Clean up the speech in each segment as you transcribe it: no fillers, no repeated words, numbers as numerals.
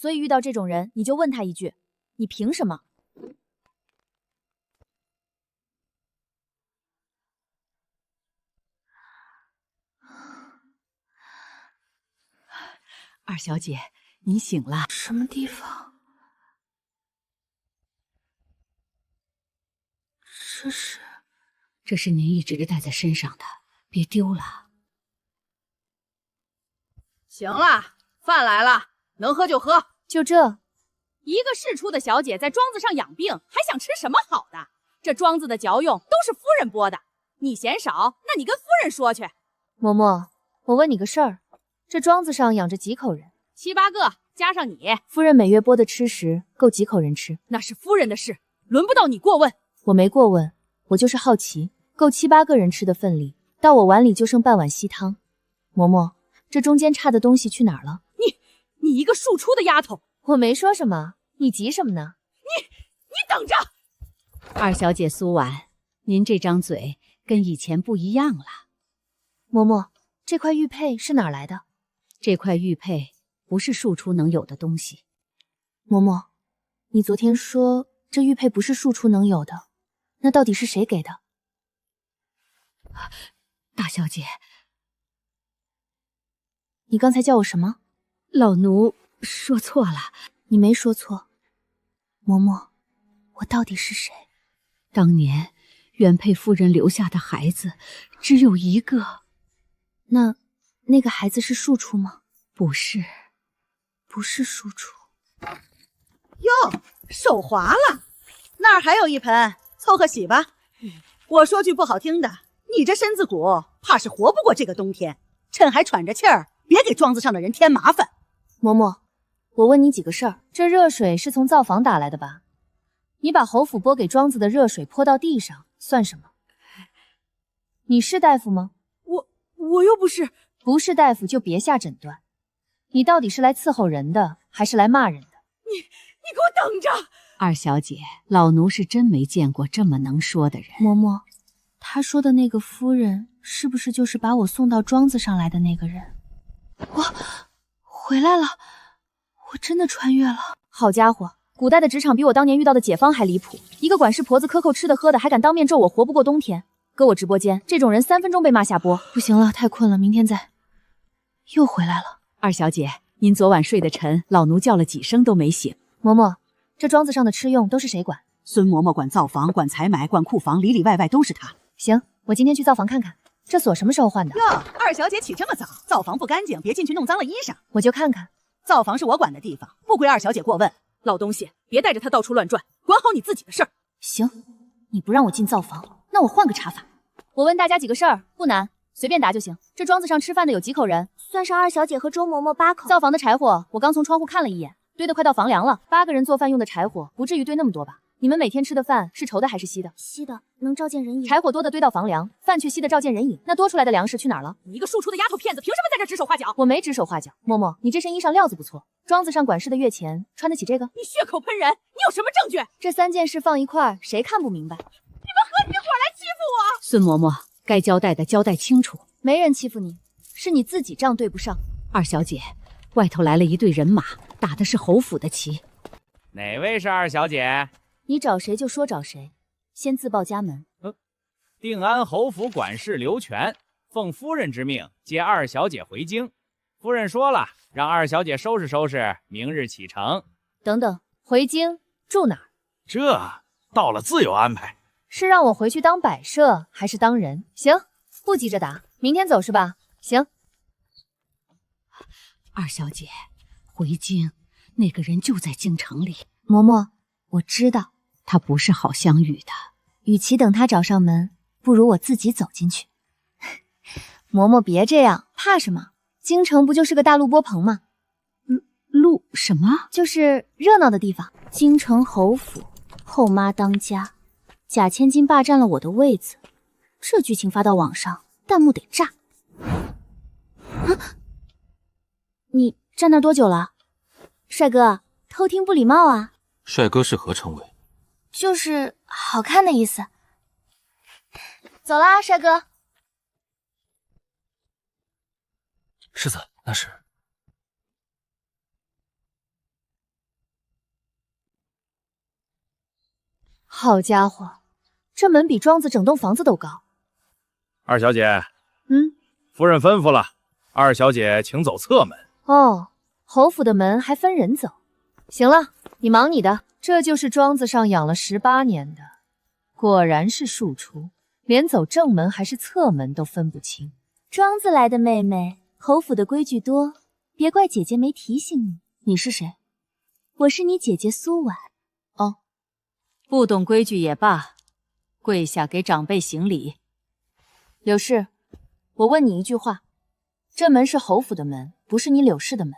所以遇到这种人，你就问他一句：你凭什么？二小姐，您醒了。什么地方？这是您一直带在身上的，别丢了。行了，饭来了，能喝就喝。就这？一个世出的小姐在庄子上养病，还想吃什么好的？这庄子的嚼用都是夫人拨的，你嫌少，那你跟夫人说去。嬷嬷，我问你个事儿，这庄子上养着几口人？7、8个，加上你。夫人每月拨的吃食够几口人吃？那是夫人的事，轮不到你过问。我没过问，我就是好奇，够7、8个人吃的份里，到我碗里就剩半碗稀汤。嬷嬷，这中间差的东西去哪儿了？你一个庶出的丫头！我没说什么，你急什么呢？你等着！二小姐苏婉，您这张嘴跟以前不一样了。嬷嬷，这块玉佩是哪儿来的？这块玉佩不是庶出能有的东西。嬷嬷，你昨天说这玉佩不是庶出能有的，那到底是谁给的？大小姐，你刚才叫我什么？老奴说错了。你没说错。嬷嬷，我到底是谁？当年原配夫人留下的孩子只有一个。那个孩子是庶出吗？不是，不是庶出。哟，手滑了，那儿还有一盆，凑合洗吧。我说句不好听的，你这身子骨怕是活不过这个冬天，趁还喘着气儿，别给庄子上的人添麻烦。嬷嬷，我问你几个事儿，这热水是从灶房打来的吧？你把侯府拨给庄子的热水泼到地上，算什么？你是大夫吗？我又不是。不是大夫就别下诊断。你到底是来伺候人的，还是来骂人的？你给我等着！二小姐，老奴是真没见过这么能说的人。嬷嬷，他说的那个夫人，是不是就是把我送到庄子上来的那个人？我回来了，我真的穿越了。好家伙，古代的职场比我当年遇到的解放还离谱。一个管事婆子克扣吃的喝的，还敢当面咒我活不过冬天。搁我直播间，这种人3分钟被骂下播。不行了，太困了，明天再。又回来了。二小姐，您昨晚睡得沉，老奴叫了几声都没醒。嬷嬷，这庄子上的吃用都是谁管？孙嬷嬷管灶房，管采买，管库房，里里外外都是她。行，我今天去灶房看看，这锁什么时候换的？哟，二小姐起这么早，灶房不干净，别进去弄脏了衣裳。我就看看。灶房是我管的地方，不归二小姐过问。老东西，别带着他到处乱转，管好你自己的事儿。行，你不让我进灶房，那我换个查法。我问大家几个事儿，不难，随便答就行。这庄子上吃饭的有几口人？算上二小姐和周嬷嬷8口。灶房的柴火，我刚从窗户看了一眼，堆得快到房梁了。8个人做饭用的柴火，不至于堆那么多吧？你们每天吃的饭是稠的还是稀的？稀的，能照见人影。柴火多的堆到房梁，饭却稀的照见人影。那多出来的粮食去哪儿了？你一个庶出的丫头片子，凭什么在这指手画脚？我没指手画脚。嬷嬷，你这身衣裳料子不错，庄子上管事的月钱穿得起这个？你血口喷人，你有什么证据？这3件事放一块儿，谁看不明白？你们合起伙来欺负我！孙嬷嬷，该交代的交代清楚。没人欺负你，是你自己账对不上。二小姐，外头来了一队人马，打的是侯府的旗。哪位是二小姐？你找谁就说找谁，先自报家门。定安侯府管事刘全，奉夫人之命接二小姐回京。夫人说了，让二小姐收拾收拾，明日启程。等等，回京住哪儿？这到了自有安排。是让我回去当摆设，还是当人？行，不急着答，明天走是吧？行。二小姐，回京，那个人就在京城里。嬷嬷，我知道。他不是好相遇的，与其等他找上门，不如我自己走进去。嬷嬷别这样，怕什么？京城不就是个大路波棚吗？路什么？就是热闹的地方。京城侯府，后妈当家，贾千金霸占了我的位子。这剧情发到网上，弹幕得炸。你站那多久了？帅哥，偷听不礼貌啊。帅哥是何称谓？就是好看的意思。走啦，帅哥。世子，那是。好家伙，这门比庄子整栋房子都高。二小姐，嗯，夫人吩咐了，二小姐请走侧门。哦，侯府的门还分人走。行了，你忙你的。这就是庄子上养了18年的，果然是庶出，连走正门还是侧门都分不清。庄子来的妹妹，侯府的规矩多，别怪姐姐没提醒你。你是谁？我是你姐姐苏婉。哦，不懂规矩也罢，跪下给长辈行礼。柳氏，我问你一句话，这门是侯府的门，不是你柳氏的门。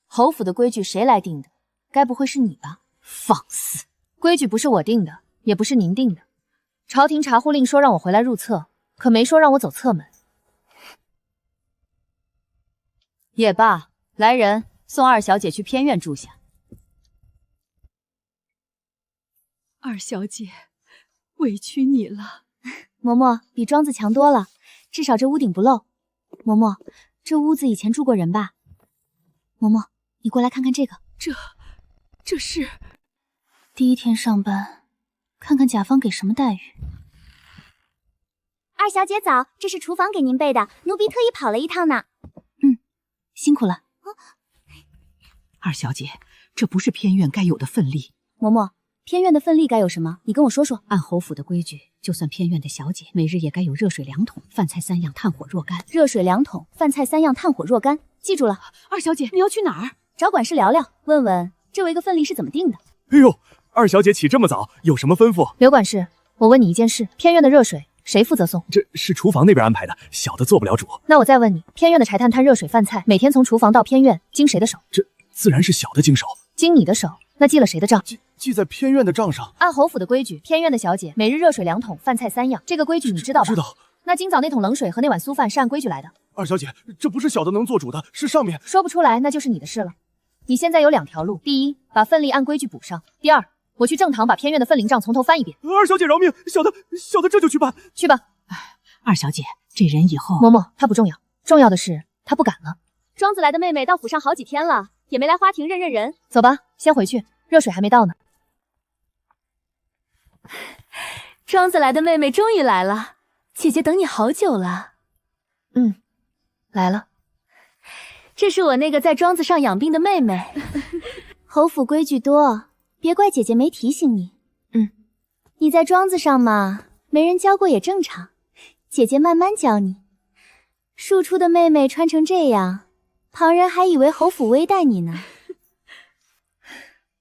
侯府的规矩谁来定的？该不会是你吧？放肆！规矩不是我定的，也不是您定的。朝廷查户令说让我回来入侧，可没说让我走侧门。也罢，来人，送二小姐去偏院住下。二小姐，委屈你了。嬷嬷比庄子强多了，至少这屋顶不漏。嬷嬷，这屋子以前住过人吧？嬷嬷，你过来看看这个。这是第一天上班，看看甲方给什么待遇。二小姐早，这是厨房给您备的，奴婢特意跑了一趟呢。辛苦了。二小姐，这不是偏院该有的分例。嬷嬷，偏院的分例该有什么？你跟我说说。按侯府的规矩，就算偏院的小姐，每日也该有热水2桶，饭菜3样，炭火若干。热水2桶，饭菜3样，炭火若干。记住了。二小姐，你要去哪儿？找管事聊聊，问问这位个分例是怎么定的。哎呦，二小姐起这么早，有什么吩咐？刘管事，我问你一件事，偏院的热水谁负责送？这是厨房那边安排的，小的做不了主。那我再问你，偏院的柴炭、炭、热水、饭菜，每天从厨房到偏院，经谁的手？这自然是小的经手。经你的手，那记了谁的账？记在偏院的账上。按侯府的规矩，偏院的小姐每日热水2桶，饭菜3样，这个规矩你知道吧？知道。那今早那桶冷水和那碗酥饭是按规矩来的。二小姐，这不是小的能做主的，是上面。说不出来，那就是你的事了。你现在有2条路：第一，把份例按规矩补上；第二，我去正堂把偏院的分灵账从头翻一遍。二小姐饶命，小的这就去办。去吧。二小姐，这人以后……嬷嬷，他不重要，重要的是他不敢了。庄子来的妹妹到府上好几天了，也没来花亭认人。走吧，先回去，热水还没到呢。庄子来的妹妹终于来了，姐姐等你好久了。来了。这是我那个在庄子上养病的妹妹。侯府规矩多，别怪姐姐没提醒你。你在庄子上嘛，没人教过也正常，姐姐慢慢教你。庶出的妹妹穿成这样，旁人还以为侯府微待你呢。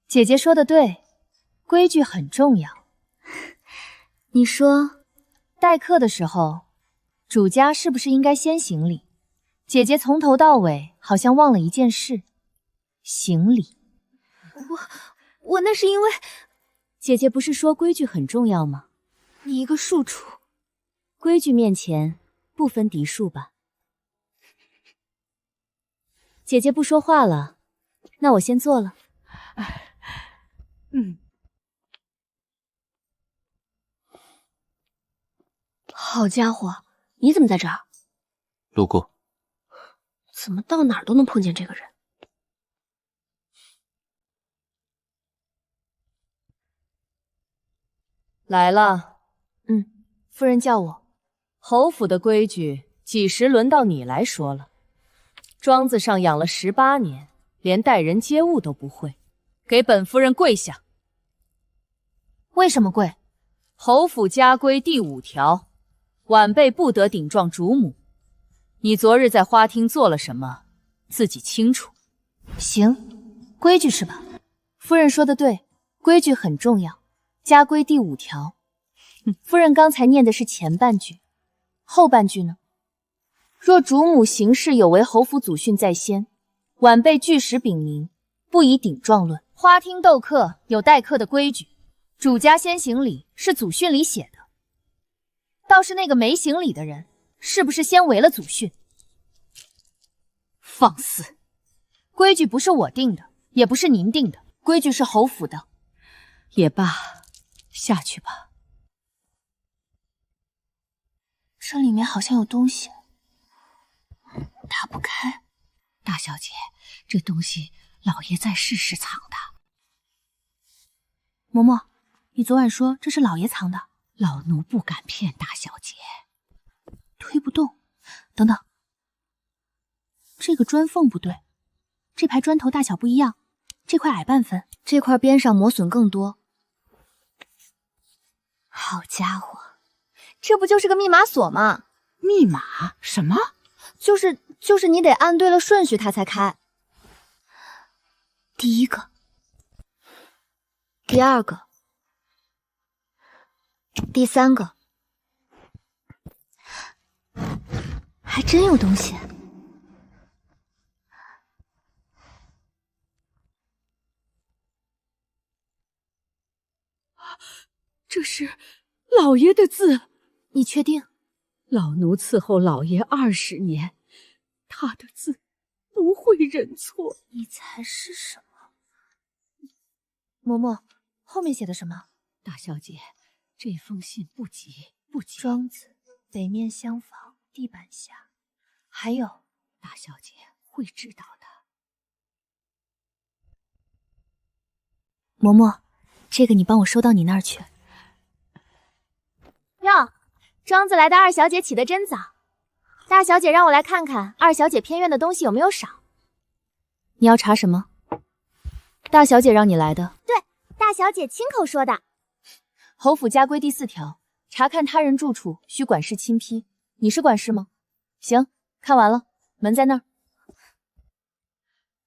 姐姐说的对，规矩很重要。你说，待客的时候，主家是不是应该先行礼？姐姐从头到尾好像忘了一件事，行礼。我那是因为姐姐不是说规矩很重要吗？你一个庶出，规矩面前不分嫡庶吧。姐姐不说话了，那我先坐了。好家伙，你怎么在这儿？路过。怎么到哪儿都能碰见这个人？来了。夫人叫我。侯府的规矩几时轮到你来说了？庄子上养了18年，连待人接物都不会，给本夫人跪下。为什么跪？侯府家规第5条，晚辈不得顶撞主母。你昨日在花厅做了什么，自己清楚。行，规矩是吧？夫人说的对，规矩很重要。家规第5条。夫人刚才念的是前半句，后半句呢？若主母行事有违侯府祖训在先，晚辈据实禀明，不以顶撞论。花厅斗客有待客的规矩，主家先行礼是祖训里写的。倒是那个没行礼的人，是不是先违了祖训？放肆！规矩不是我定的，也不是您定的，规矩是侯府的。也罢，下去吧。这里面好像有东西，打不开。大小姐，这东西老爷在世时藏的。嬷嬷，你昨晚说这是老爷藏的。老奴不敢骗大小姐。推不动。等等，这个砖缝不对，这排砖头大小不一样，这块矮半分，这块边上磨损更多。好家伙，这不就是个密码锁吗？密码？什么？就是你得按对了顺序它才开。第一个，第二个，第三个，还真有东西。这是老爷的字。你确定？老奴伺候老爷20年，他的字不会认错。你猜是什么？嬷嬷，后面写的什么？大小姐，这封信不急，不急。庄子，北面厢房，地板下。还有，大小姐会知道的。嬷嬷，这个你帮我收到你那儿去。哟，庄子来的二小姐起得真早。大小姐让我来看看二小姐偏院的东西有没有少。你要查什么？大小姐让你来的。对，大小姐亲口说的。侯府家规第4条，查看他人住处需管事亲批。你是管事吗？行，看完了，门在那儿。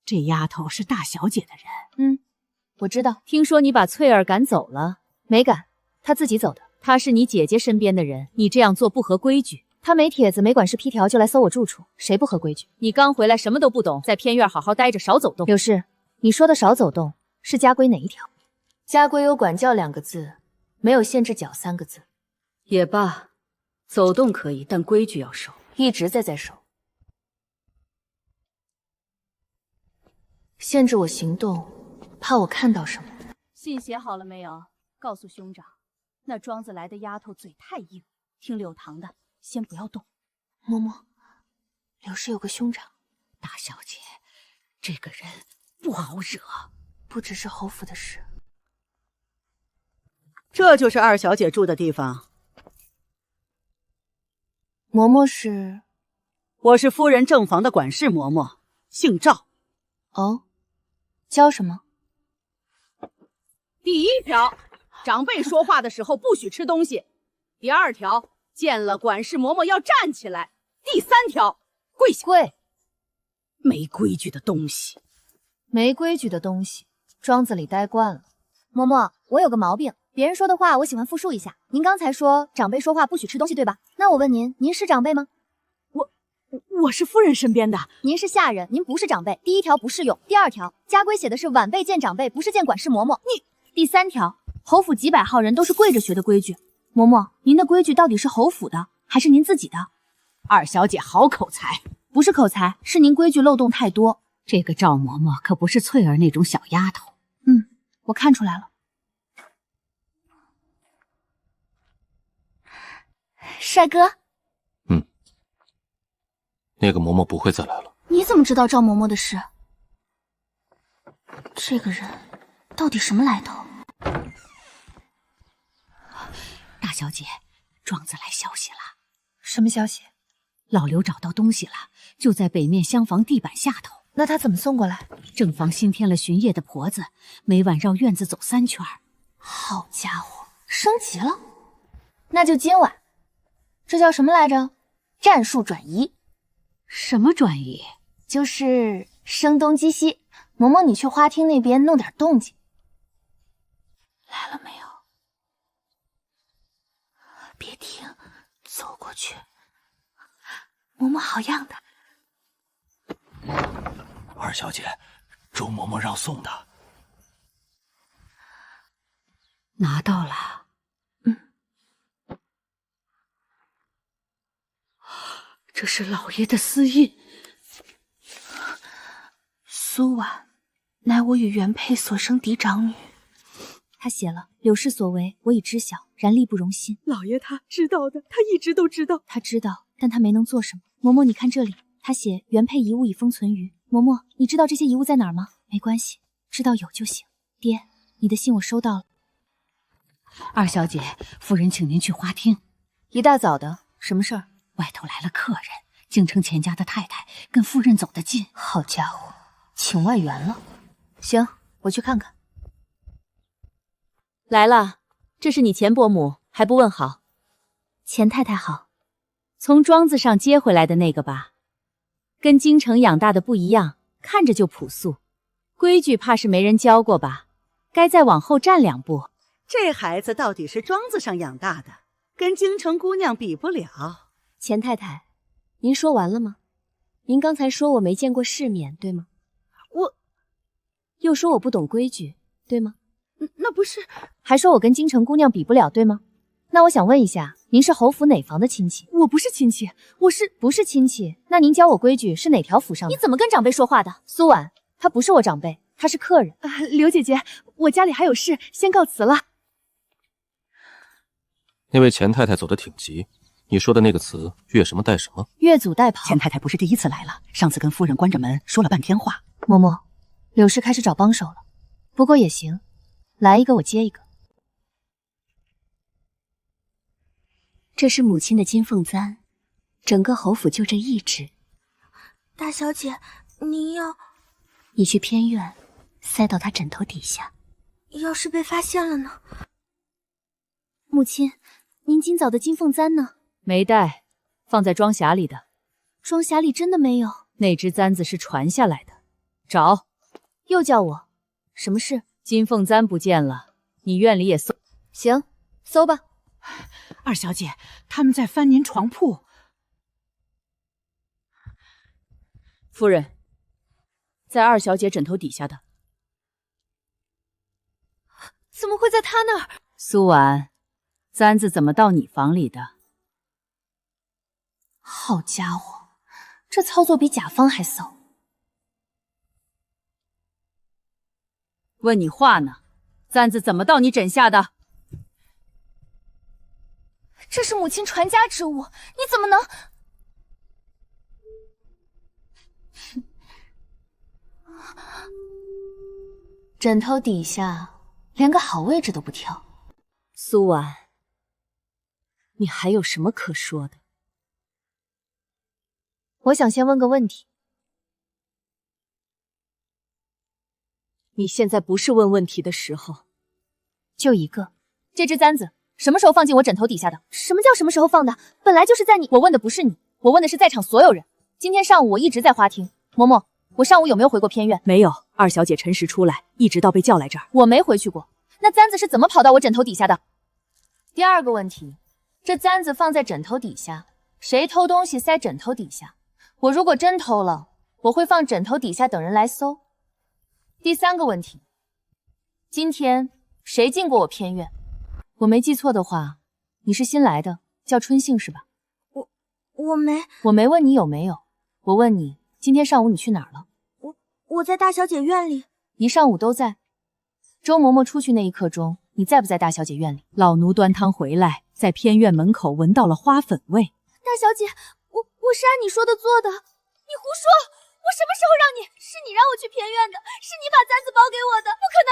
这丫头是大小姐的人。我知道。听说你把翠儿赶走了？没赶，她自己走的。她是你姐姐身边的人，你这样做不合规矩。她没帖子没管事批条就来搜我住处，谁不合规矩？你刚回来什么都不懂，在偏院好好待着，少走动。柳氏，你说的少走动是家规哪一条？家规有管教2个字，没有限制脚3个字。也罢，走动可以，但规矩要守。一直在守。限制我行动，怕我看到什么。信写好了没有？告诉兄长，那庄子来的丫头嘴太硬，听柳堂的，先不要动。嬷嬷，柳氏有个兄长。大小姐，这个人不好惹，不只是侯府的事。这就是二小姐住的地方。嬷嬷是？我是夫人正房的管事嬷嬷，姓赵。哦，教什么？第1条，长辈说话的时候不许吃东西。第2条，见了管事嬷嬷要站起来。第3条，跪下。跪。没规矩的东西。没规矩的东西，庄子里待惯了。嬷嬷，我有个毛病，别人说的话我喜欢复述一下。您刚才说长辈说话不许吃东西，对吧？那我问您，您是长辈吗？我是夫人身边的。您是下人，您不是长辈。第1条不适用。第2条，家规写的是晚辈见长辈，不是见管事嬷嬷。第3条，侯府几百号人都是跪着学的规矩。嬷嬷，您的规矩到底是侯府的，还是您自己的？二小姐好口才。不是口才，是您规矩漏洞太多。这个赵嬷嬷可不是翠儿那种小丫头。我看出来了。帅哥，那个嬷嬷不会再来了。你怎么知道赵嬷嬷的事？这个人到底什么来头？大小姐，庄子来消息了。什么消息？老刘找到东西了，就在北面厢房地板下头。那他怎么送过来？正房新添了巡夜的婆子，每晚绕院子走3圈。好家伙，升级了。那就今晚。这叫什么来着？战术转移。什么转移？就是声东击西。嬷嬷，你去花厅那边弄点动静。来了没有？别停，走过去。嬷嬷好样的。二小姐，周嬷嬷让送的。拿到了。这是老爷的私印。苏婉，乃我与原配所生嫡长女。他写了柳氏所为，我已知晓，然力不容心。老爷他知道的，他一直都知道。他知道，但他没能做什么。嬷嬷，你看这里，他写原配遗物已封存于。嬷嬷，你知道这些遗物在哪儿吗？没关系，知道有就行。爹，你的信我收到了。二小姐，夫人请您去花厅。一大早的，什么事儿？外头来了客人，京城钱家的太太跟夫人走得近。好家伙，请外援了。行，我去看看。来了，这是你钱伯母，还不问好？钱太太好。从庄子上接回来的那个吧？跟京城养大的不一样，看着就朴素，规矩怕是没人教过吧？该再往后站2步。这孩子到底是庄子上养大的，跟京城姑娘比不了。钱太太，您说完了吗？您刚才说我没见过世面，对吗？又说我不懂规矩，对吗？那不是，还说我跟京城姑娘比不了，对吗？那我想问一下，您是侯府哪房的亲戚？我不是亲戚，不是亲戚。那您教我规矩是哪条府上的？你怎么跟长辈说话的？苏婉，他不是我长辈，他是客人。刘姐姐，我家里还有事，先告辞了。那位钱太太走得挺急，你说的那个词越什么带什么？越俎代庖。钱太太不是第一次来了，上次跟夫人关着门说了半天话。嬷嬷，柳氏开始找帮手了，不过也行，来一个我接一个。这是母亲的金凤簪，整个侯府就这一只。大小姐，您你去偏院，塞到她枕头底下。要是被发现了呢？母亲，您今早的金凤簪呢？没带，放在庄匣里的。庄匣里真的没有？那只簪子是传下来的，找。又叫我？什么事？金凤簪不见了，你院里也搜？行，搜吧。二小姐，他们在翻您床铺。夫人，在二小姐枕头底下的。怎么会在她那儿？苏婉，簪子怎么到你房里的？好家伙，这操作比甲方还骚。问你话呢，簪子怎么到你枕下的？这是母亲传家之物，你怎么能……枕头底下连个好位置都不挑。苏婉，你还有什么可说的？我想先问个问题。你现在不是问问题的时候。就一个，这只簪子什么时候放进我枕头底下的？什么叫什么时候放的？本来就是在你……我问的不是你，我问的是在场所有人。今天上午我一直在花厅。嬷嬷，我上午有没有回过偏院？没有，二小姐辰时出来，一直到被叫来这儿。我没回去过。那簪子是怎么跑到我枕头底下的？第二个问题，这簪子放在枕头底下，谁偷东西塞枕头底下？我如果真偷了，我会放枕头底下等人来搜。第三个问题，今天谁进过我偏院？我没记错的话，你是新来的，叫春杏是吧？我没问你有没有，我问你今天上午你去哪儿了？我在大小姐院里，一上午都在。周嬷嬷出去那一刻钟，你在不在大小姐院里？老奴端汤回来，在偏院门口闻到了花粉味。大小姐，我是按你说的做的。你胡说！我什么时候让你？是你让我去偏院的，是你把簪子包给我的，不可能！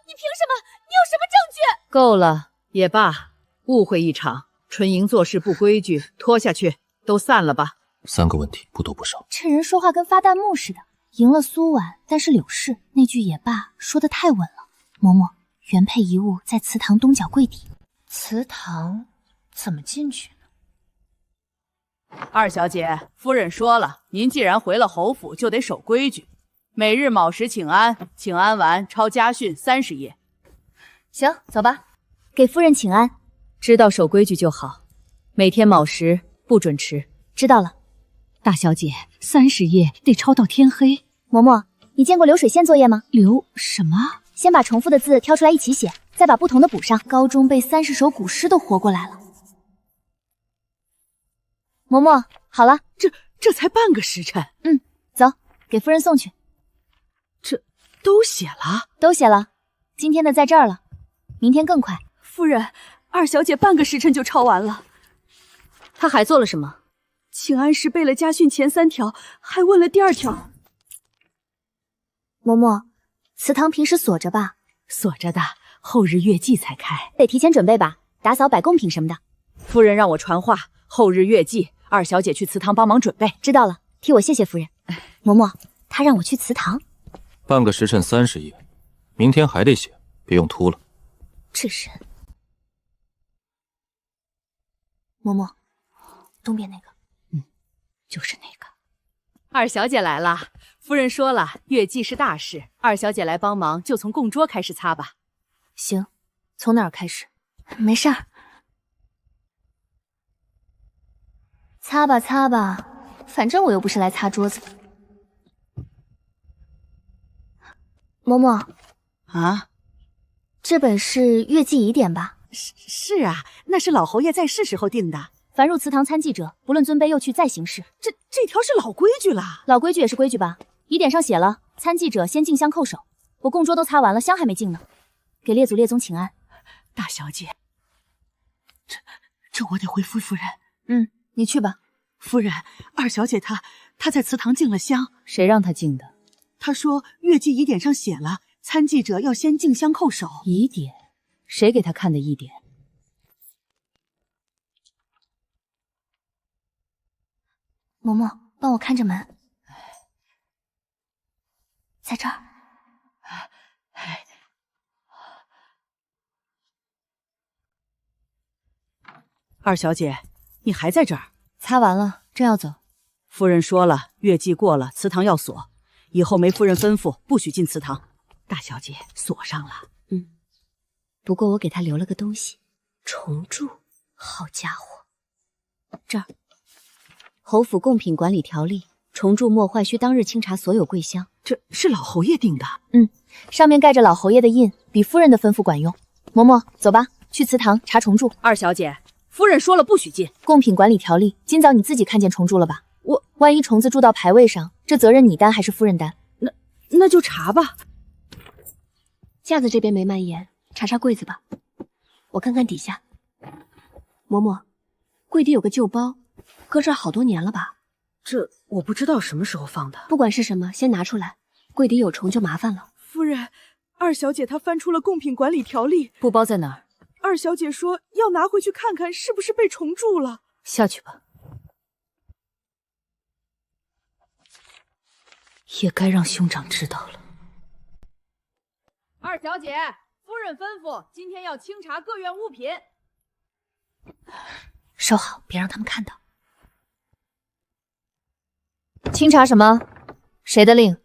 你凭什么？你有什么证据？够了，也罢，误会一场。春莹做事不规矩，拖下去，都散了吧。3个问题，不多不少。这人说话跟发弹幕似的。赢了苏婉，但是柳氏那句也罢说的太稳了。嬷嬷，原配遗物在祠堂东角柜底。祠堂怎么进去呢？二小姐，夫人说了，您既然回了侯府，就得守规矩。每日卯时请安，请安完抄家训30页。行，走吧。给夫人请安。知道守规矩就好。每天卯时不准迟。知道了。大小姐，30页得抄到天黑。嬷嬷，你见过流水线作业吗？流什么？先把重复的字挑出来一起写，再把不同的补上。高中背30首古诗都活过来了。嬷嬷，好了，这才半个时辰。走，给夫人送去。这都写了？都写了，今天的在这儿了，明天更快。夫人，二小姐半个时辰就抄完了。她还做了什么？请安时背了家训前3条，还问了第2条。嬷嬷，祠堂平时锁着吧？锁着的，后日月祭才开，得提前准备吧，打扫摆贡品什么的。夫人让我传话，后日月祭，二小姐去祠堂帮忙准备。知道了，替我谢谢夫人。嬷嬷，她让我去祠堂。半个时辰30页，明天还得写，别用秃了。这人。嬷嬷，东边那个，就是那个。二小姐来了，夫人说了，月祭是大事，二小姐来帮忙，就从供桌开始擦吧。行，从哪儿开始？没事儿，擦吧擦吧，反正我又不是来擦桌子的。嬷嬷，啊，这本是月祭仪典吧？是啊，那是老侯爷在世时候定的。凡入祠堂参祭者，不论尊卑，又去再行事。这条是老规矩了。老规矩也是规矩吧？仪典上写了，参祭者先敬香叩首。我供桌都擦完了，香还没敬呢。给列祖列宗请安。大小姐，这我得回复夫人。你去吧。夫人，二小姐她在祠堂敬了香。谁让她敬的？她说月祭仪典上写了，参祭者要先敬香叩首。仪典？谁给她看的仪典？嬷嬷，帮我看着门，在这儿。二小姐，你还在这儿？擦完了，正要走。夫人说了，月季过了，祠堂要锁，以后没夫人吩咐，不许进祠堂。大小姐，锁上了。不过我给她留了个东西，重铸。好家伙，这儿。侯府贡品管理条例，重铸莫坏，需当日清查所有柜箱。这是老侯爷定的。上面盖着老侯爷的印，比夫人的吩咐管用。嬷嬷，走吧，去祠堂查重铸。二小姐，夫人说了不许进。贡品管理条例，今早你自己看见重铸了吧？万一虫子住到牌位上，这责任你担还是夫人担？那就查吧。架子这边没蔓延，查查柜子吧。我看看底下。嬷嬷，柜底有个旧包，搁这儿好多年了吧？这我不知道什么时候放的。不管是什么，先拿出来。柜底有虫就麻烦了。夫人，二小姐她翻出了贡品管理条例，布包在哪儿？二小姐说要拿回去看看是不是被虫蛀了。下去吧。也该让兄长知道了。二小姐，夫人吩咐今天要清查各院物品。收好，别让他们看到。清查什么？谁的令？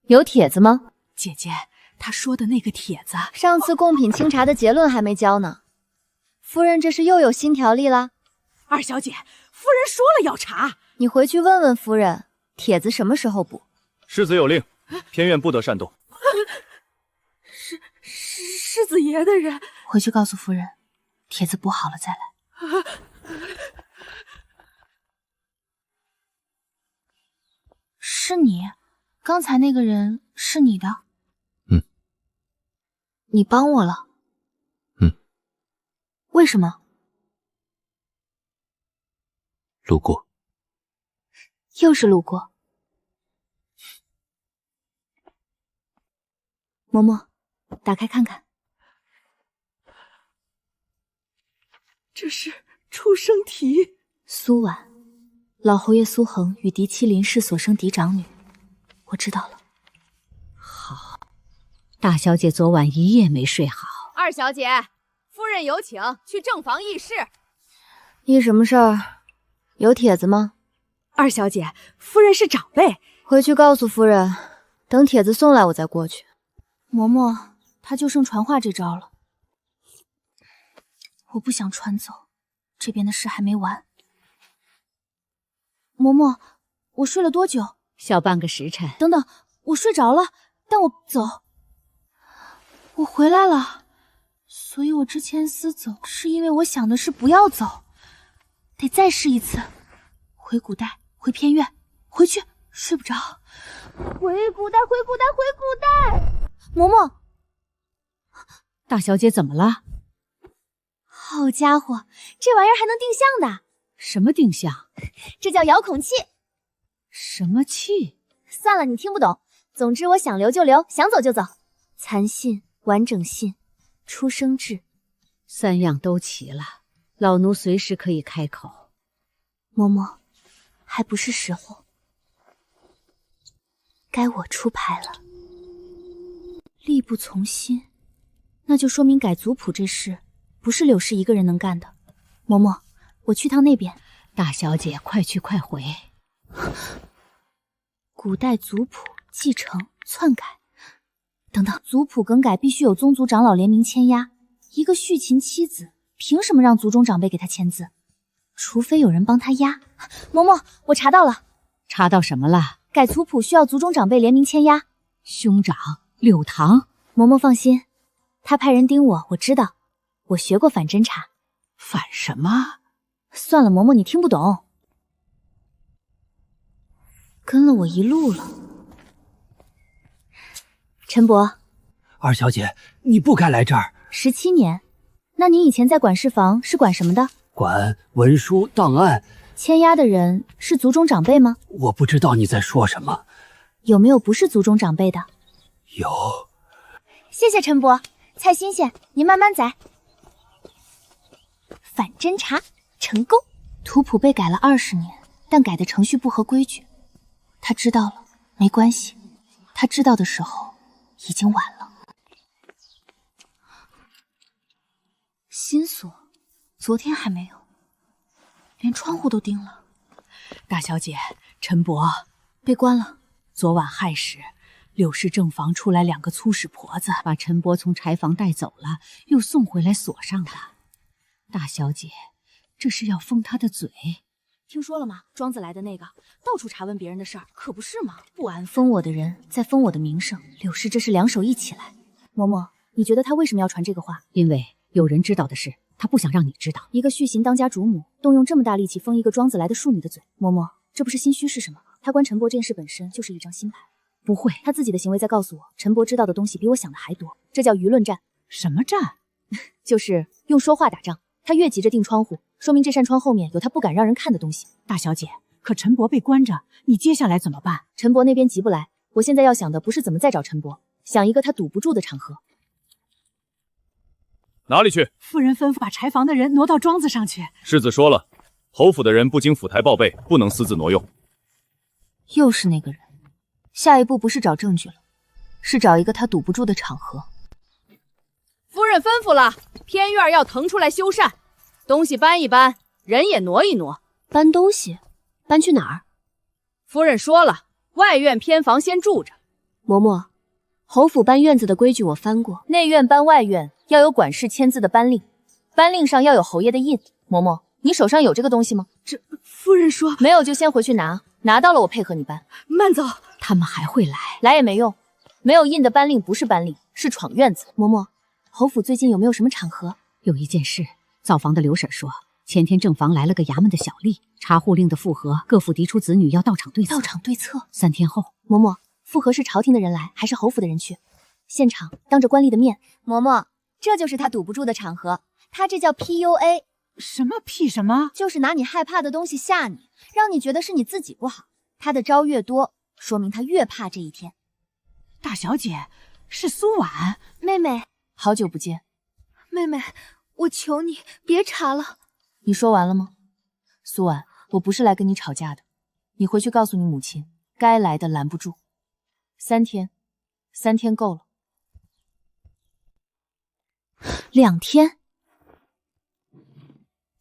有帖子吗？姐姐，她说的那个帖子，上次贡品清查的结论还没交呢。夫人，这是又有新条例了？二小姐，夫人说了要查，你回去问问夫人，帖子什么时候补？世子有令，偏院不得擅动。世子爷的人，回去告诉夫人，帖子补好了再来。是你，刚才那个人是你的？你帮我了？为什么？路过。又是路过。嬷嬷，打开看看。这是出生题。苏婉，老侯爷苏恒与嫡妻林氏所生嫡长女。我知道了。好，大小姐昨晚一夜没睡好。二小姐，夫人有请去正房议事。议什么事儿？有帖子吗？二小姐，夫人是长辈，回去告诉夫人，等帖子送来我再过去。嬷嬷，她就剩传话这招了。我不想传走，这边的事还没完。嬷嬷，我睡了多久？小半个时辰。等等，我睡着了，但我走。我回来了，所以我之前私走，是因为我想的是不要走，得再试一次。回古代，回偏院，回去，睡不着。回古代，回古代，回古代！嬷嬷，大小姐怎么了？好家伙，这玩意儿还能定向的？什么定向？这叫遥控器。什么器？算了，你听不懂。总之，我想留就留，想走就走。残信完整信、出生志，3样都齐了，老奴随时可以开口。嬷嬷，还不是时候，该我出牌了。力不从心，那就说明改族谱这事不是柳氏一个人能干的。嬷嬷，我去趟那边。大小姐，快去快回。古代族谱继承篡改，等等，族谱更改必须有宗族长老联名签押，一个续秦妻子凭什么让族中长辈给他签字？除非有人帮他压。嬷嬷，我查到了。查到什么了？改族谱需要族中长辈联名签押。兄长柳堂。嬷嬷放心，他派人盯我，我知道，我学过反侦查。反什么？算了，嬷嬷你听不懂。跟了我一路了。陈伯，二小姐，你不该来这儿。17年，那你以前在管事房是管什么的？管文书档案。签押的人是族中长辈吗？我不知道你在说什么。有没有不是族中长辈的？有。谢谢陈伯，菜新鲜，您慢慢宰。反侦查成功，图谱被改了20年，但改的程序不合规矩。他知道了，没关系，他知道的时候已经晚了。新锁，昨天还没有，连窗户都钉了。大小姐，陈伯被关了。昨晚亥时，柳氏正房出来2个粗使婆子，把陈伯从柴房带走了，又送回来锁上了。大小姐，这是要封他的嘴。听说了吗？庄子来的那个，到处查问别人的事儿，可不是吗？不安分。封我的人在封我的名声，柳氏这是两手一起来。嬷嬷，你觉得他为什么要传这个话？因为有人知道的事，他不想让你知道。一个续行当家主母，动用这么大力气封一个庄子来的庶女的嘴，嬷嬷，这不是心虚是什么？他关陈伯这件事本身就是一张新牌。不会，他自己的行为在告诉我，陈伯知道的东西比我想的还多，这叫舆论战。什么战？就是用说话打仗。他越急着钉窗户，说明这扇窗后面有他不敢让人看的东西。大小姐，可陈伯被关着，你接下来怎么办？陈伯那边急不来，我现在要想的不是怎么再找陈伯，想一个他堵不住的场合。哪里去？夫人吩咐把柴房的人挪到庄子上去。世子说了，侯府的人不经府台报备，不能私自挪用。又是那个人，下一步不是找证据了，是找一个他堵不住的场合。夫人吩咐了，偏院要腾出来修缮，东西搬一搬，人也挪一挪。搬东西？搬去哪儿？夫人说了，外院偏房先住着。嬷嬷，侯府搬院子的规矩我翻过，内院搬外院要有管事签字的搬令，搬令上要有侯爷的印。嬷嬷，你手上有这个东西吗？这夫人说没有就先回去拿，拿到了我配合你搬。慢走，他们还会来，来也没用，没有印的搬令不是搬令，是闯院子。嬷嬷，侯府最近有没有什么场合？有一件事，灶房的刘婶说，前天正房来了个衙门的小吏，查户令的复核，各府嫡出子女要到场对策。到场对策3天后。嬷嬷，复核是朝廷的人来，还是侯府的人去？现场当着官吏的面。嬷嬷，这就是他堵不住的场合，他这叫 PUA。什么屁什么？就是拿你害怕的东西吓你，让你觉得是你自己不好。他的招越多，说明他越怕这一天。大小姐，是苏婉。妹妹，好久不见。妹妹，我求你别查了。你说完了吗？苏婉，我不是来跟你吵架的，你回去告诉你母亲，该来的拦不住。3天，3天够了。2天。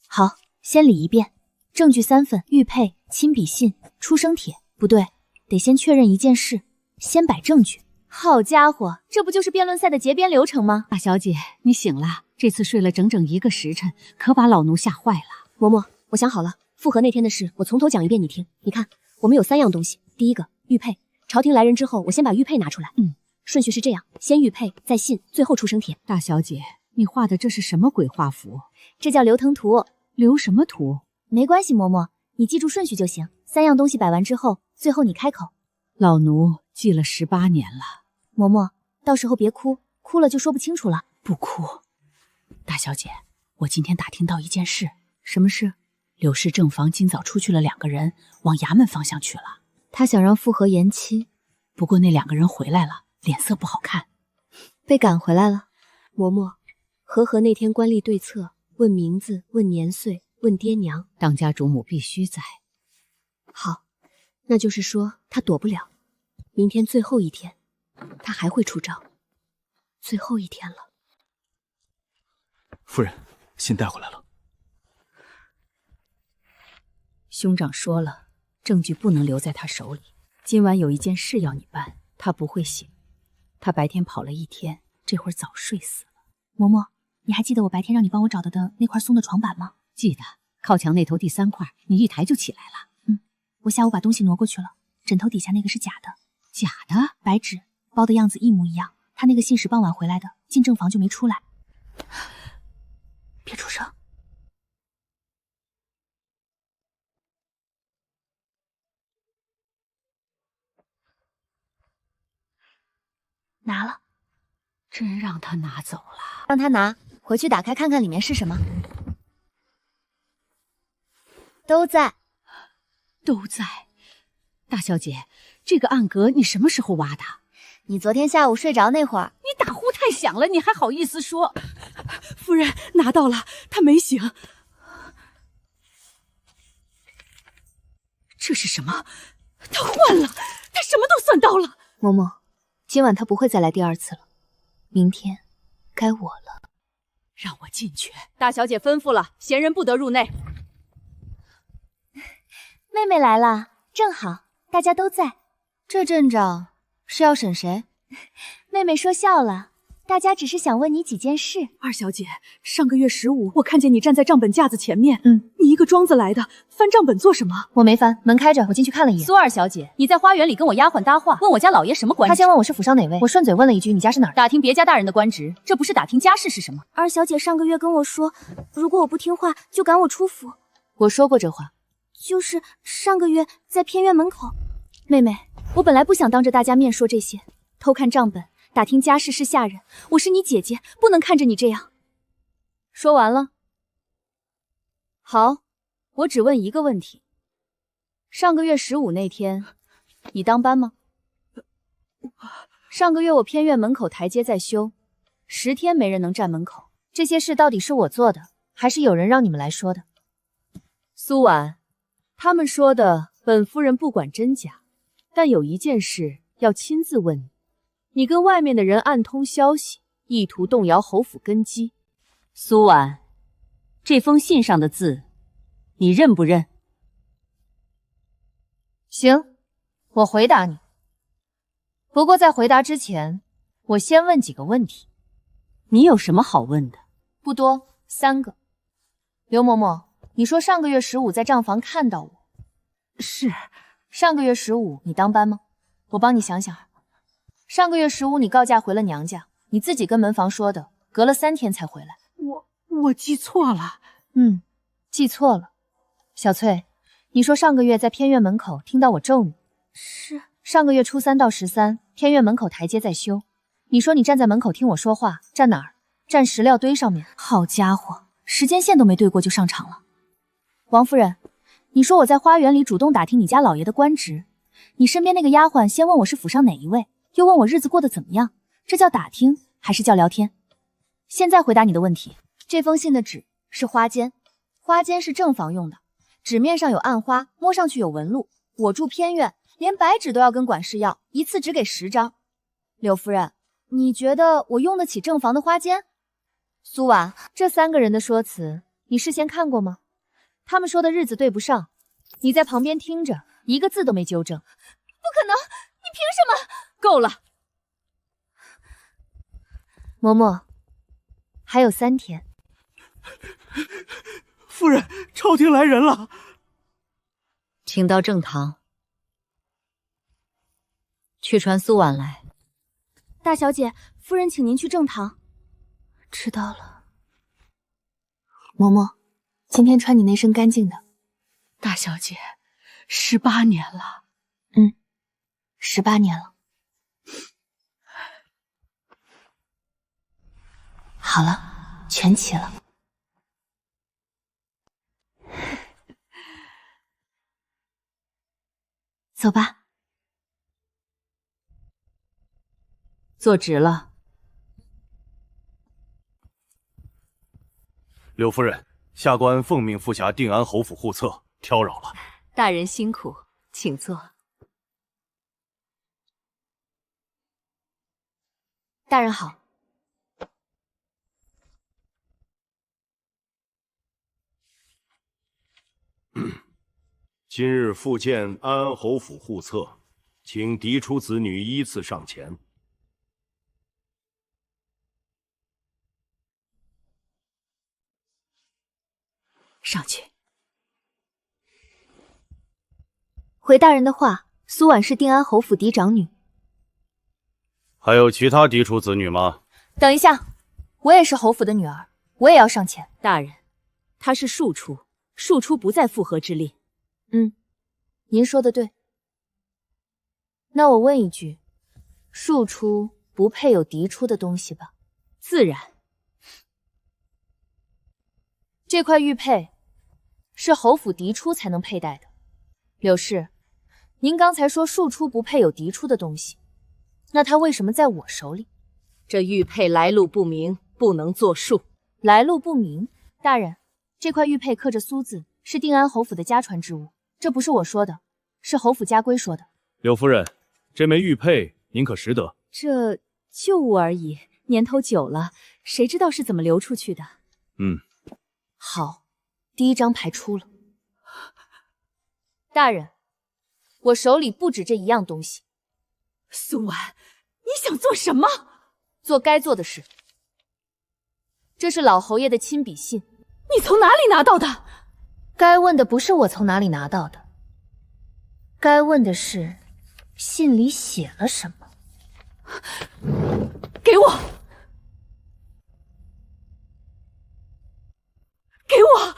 好，先理一遍，证据3份，玉佩、亲笔信、出生帖。不对，得先确认一件事，先摆证据。好家伙，这不就是辩论赛的结边流程吗？大小姐，你醒了，这次睡了整整1个时辰，可把老奴吓坏了。嬷嬷，我想好了，复核那天的事，我从头讲一遍你听。你看，我们有3样东西，第一个玉佩，朝廷来人之后，我先把玉佩拿出来。顺序是这样，先玉佩，再信，最后出生帖。大小姐，你画的这是什么鬼画符？这叫留腾图。留什么图？没关系，嬷嬷，你记住顺序就行。3样东西摆完之后，最后你开口。老奴记了18年了。嬷嬷，到时候别哭，哭了就说不清楚了。不哭。大小姐，我今天打听到一件事。什么事？柳氏正房今早出去了2个人，往衙门方向去了。他想让复核延期，不过那2个人回来了，脸色不好看。被赶回来了。嬷嬷，和和那天官吏对策，问名字，问年岁，问爹娘，当家主母必须在。好，那就是说他躲不了。明天最后一天，他还会出招。最后一天了。夫人，信带回来了。兄长说了，证据不能留在他手里。今晚有一件事要你办，他不会醒。他白天跑了一天，这会儿早睡死了。嬷嬷，你还记得我白天让你帮我找到的那块松的床板吗？记得，靠墙那头第3块，你一抬就起来了。我下午把东西挪过去了，枕头底下那个是假的。假的？白纸，包的样子一模一样。他那个信使傍晚回来的，进正房就没出来。别出声。拿了。真让他拿走了。让他拿，回去打开看看里面是什么。都在。都在。大小姐，这个暗格你什么时候挖的？你昨天下午睡着那会儿。你打呼太响了，你还好意思说？夫人拿到了，他没醒。这是什么？他换了，他什么都算到了。嬷嬷，今晚他不会再来第2次了，明天该我了。让我进去。大小姐吩咐了，闲人不得入内。妹妹来了，正好，大家都在。这阵仗是要审谁？妹妹说笑了，大家只是想问你几件事。二小姐，上个月15，我看见你站在账本架子前面。你一个庄子来的，翻账本做什么？我没翻，门开着，我进去看了一眼。苏二小姐，你在花园里跟我丫鬟搭话，问我家老爷什么官职？他先问我是府上哪位，我顺嘴问了一句你家是哪儿？打听别家大人的官职，这不是打听家事是什么？二小姐上个月跟我说，如果我不听话，就赶我出府。我说过这话。就是上个月在偏院门口。妹妹，我本来不想当着大家面说这些，偷看账本，打听家事是下人。我是你姐姐，不能看着你这样。说完了。好，我只问一个问题。上个月15那天，你当班吗？上个月我偏院门口台阶在修，10天没人能站门口。这些事到底是我做的，还是有人让你们来说的？苏婉，他们说的本夫人不管真假，但有一件事要亲自问你。你跟外面的人暗通消息，意图动摇侯府根基。苏婉，这封信上的字，你认不认？行，我回答你。不过在回答之前，我先问几个问题。你有什么好问的？不多，3个。刘嬷嬷，你说上个月15在账房看到我。是。上个月15你当班吗？我帮你想想。上个月15你告假回了娘家，你自己跟门房说的，隔了3天才回来。我记错了。记错了。小翠，你说上个月在偏院门口听到我咒你。是。上个月初3到13，偏院门口台阶在修。你说你站在门口听我说话，站哪儿？站石料堆上面。好家伙，时间线都没对过就上场了。王夫人，你说我在花园里主动打听你家老爷的官职，你身边那个丫鬟先问我是府上哪一位，又问我日子过得怎么样，这叫打听还是叫聊天？现在回答你的问题，这封信的纸是花笺，花笺是正房用的，纸面上有暗花，摸上去有纹路。我住偏院，连白纸都要跟管事要，一次只给10张。柳夫人，你觉得我用得起正房的花笺？苏婉，这3个人的说辞，你事先看过吗？他们说的日子对不上，你在旁边听着，一个字都没纠正。不可能，你凭什么？够了。嬷嬷，还有3天。夫人，朝廷来人了。请到正堂，去传苏婉来。大小姐，夫人请您去正堂。知道了。嬷嬷，今天穿你那身干净的。大小姐，18年了。18年了。好了，全齐了。走吧。坐直了。柳夫人，下官奉命赴辖定安侯府护侧，挑扰了。大人辛苦，请坐。大人好。今日复见安安侯府护侧，请嫡出子女依次上前。上去。回大人的话，苏婉是定安侯府嫡长女。还有其他嫡出子女吗？等一下，我也是侯府的女儿，我也要上前。大人，她是庶出，庶出不在复合之列。您说的对。那我问一句，庶出不配有嫡出的东西吧？自然。这块玉佩是侯府嫡出才能佩戴的。柳氏，您刚才说庶出不配有嫡出的东西，那它为什么在我手里？这玉佩来路不明，不能作数。来路不明？大人，这块玉佩刻着苏字，是定安侯府的家传之物，这不是我说的，是侯府家规说的。柳夫人，这枚玉佩您可识得？这旧物而已，年头久了，谁知道是怎么流出去的？好，第一张牌出了。大人，我手里不止这一样东西。苏婉，你想做什么？做该做的事。这是老侯爷的亲笔信。你从哪里拿到的？该问的不是我从哪里拿到的，该问的是信里写了什么。给我！给我！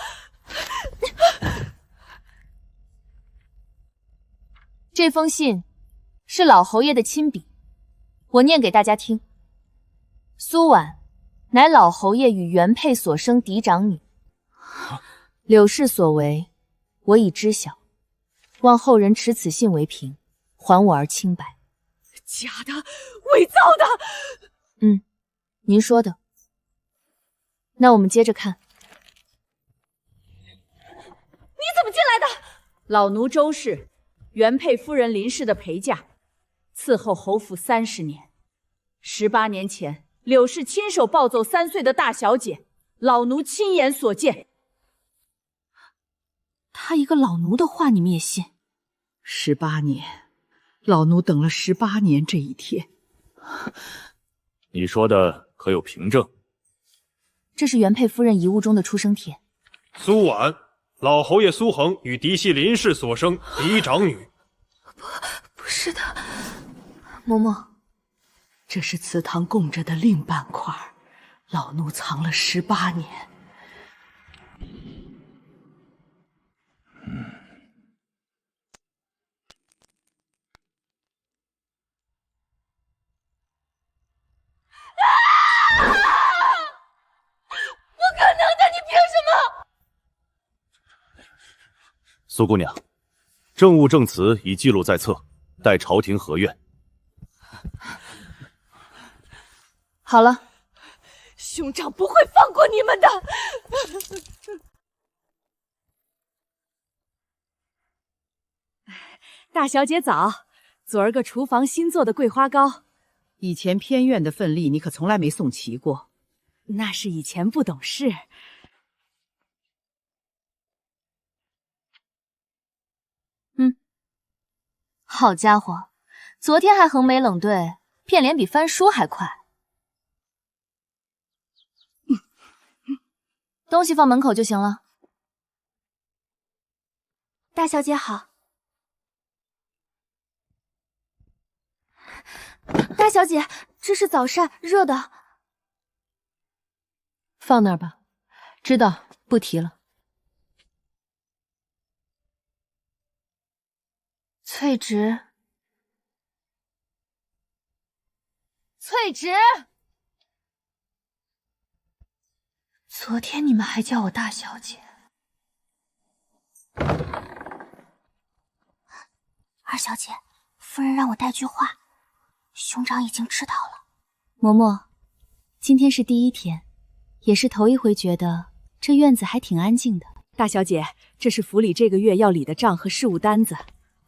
这封信是老侯爷的亲笔，我念给大家听。苏婉乃老侯爷与原配所生嫡长女，柳氏所为，我已知晓，望后人持此信为凭，还我儿清白。假的，伪造的。您说的。那我们接着看。你怎么进来的？老奴周氏，原配夫人林氏的陪嫁，伺候侯府30年。18年前，柳氏亲手暴揍3岁的大小姐，老奴亲眼所见。他一个老奴的话你们也信？18年，老奴等了18年这一天。你说的可有凭证？这是原配夫人遗物中的出生帖。苏婉，老侯爷苏恒与嫡系林氏所生嫡长女。不是的，嬷嬷，这是祠堂供着的另半块，老奴藏了18年。不可能的，你凭什么？苏姑娘，证物证词已记录在册，待朝廷核阅。好了，兄长不会放过你们的。大小姐早，昨儿个厨房新做的桂花糕，以前偏院的份例你可从来没送齐过。那是以前不懂事。好家伙，昨天还横眉冷对，变脸比翻书还快。东西放门口就行了。大小姐好。大小姐，这是早膳，热的。放那儿吧，知道，不提了。翠直，翠直，昨天你们还叫我大小姐。二小姐，夫人让我带句话，兄长已经知道了。嬷嬷，今天是第一天，也是头一回觉得这院子还挺安静的。大小姐，这是府里这个月要理的账和事务单子。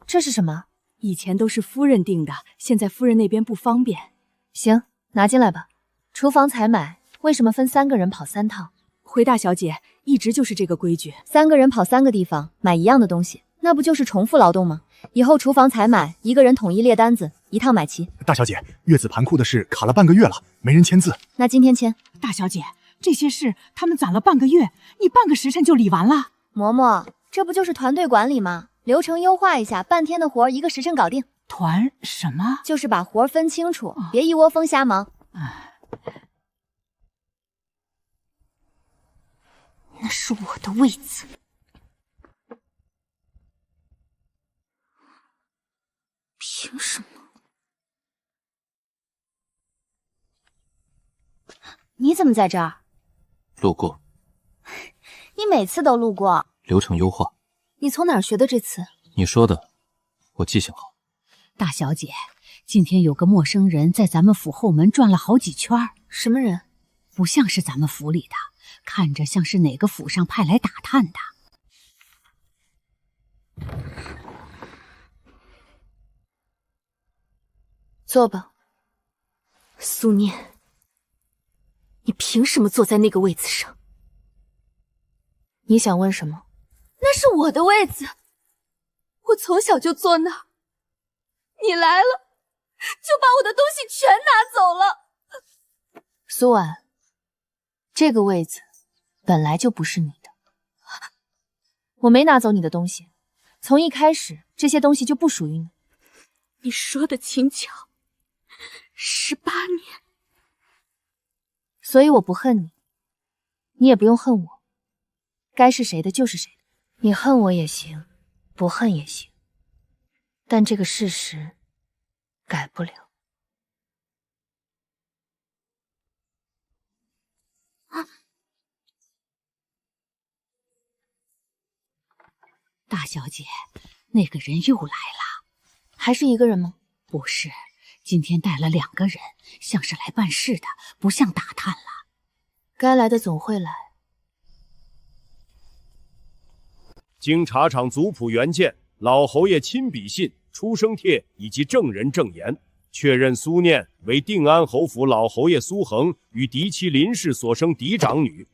这是什么？以前都是夫人定的，现在夫人那边不方便。行，拿进来吧。厨房采买为什么分3个人跑3趟？回大小姐，一直就是这个规矩。3个人跑3个地方买一样的东西，那不就是重复劳动吗？以后厨房采买1个人统一列单子，1趟买齐。大小姐，月子盘库的事卡了半个月了，没人签字。那今天签。大小姐，这些事他们攒了半个月，你半个时辰就理完了。嬷嬷，这不就是团队管理吗？流程优化一下，半天的活1个时辰搞定。团什么？就是把活分清楚，别一窝蜂瞎忙。那是我的位子。凭什么？你怎么在这儿？路过。你每次都路过。流程优化。你从哪儿学的这词？你说的，我记性好。大小姐，今天有个陌生人在咱们府后门转了好几圈。什么人？不像是咱们府里的，看着像是哪个府上派来打探的。坐吧。苏念，你凭什么坐在那个位子上？你想问什么？那是我的位子，我从小就坐那儿。你来了，就把我的东西全拿走了。苏婉，这个位子本来就不是你的。我没拿走你的东西，从一开始这些东西就不属于你。你说的轻巧，18年。所以我不恨你，你也不用恨我。该是谁的就是谁的。你恨我也行，不恨也行，但这个事实改不了。大小姐，那个人又来了。还是一个人吗？不是，今天带了2个人，像是来办事的，不像打探了。该来的总会来。经查场族谱原件、老侯爷亲笔信、出生帖以及证人证言，确认苏念为定安侯府老侯爷苏恒与嫡妻林氏所生嫡长女。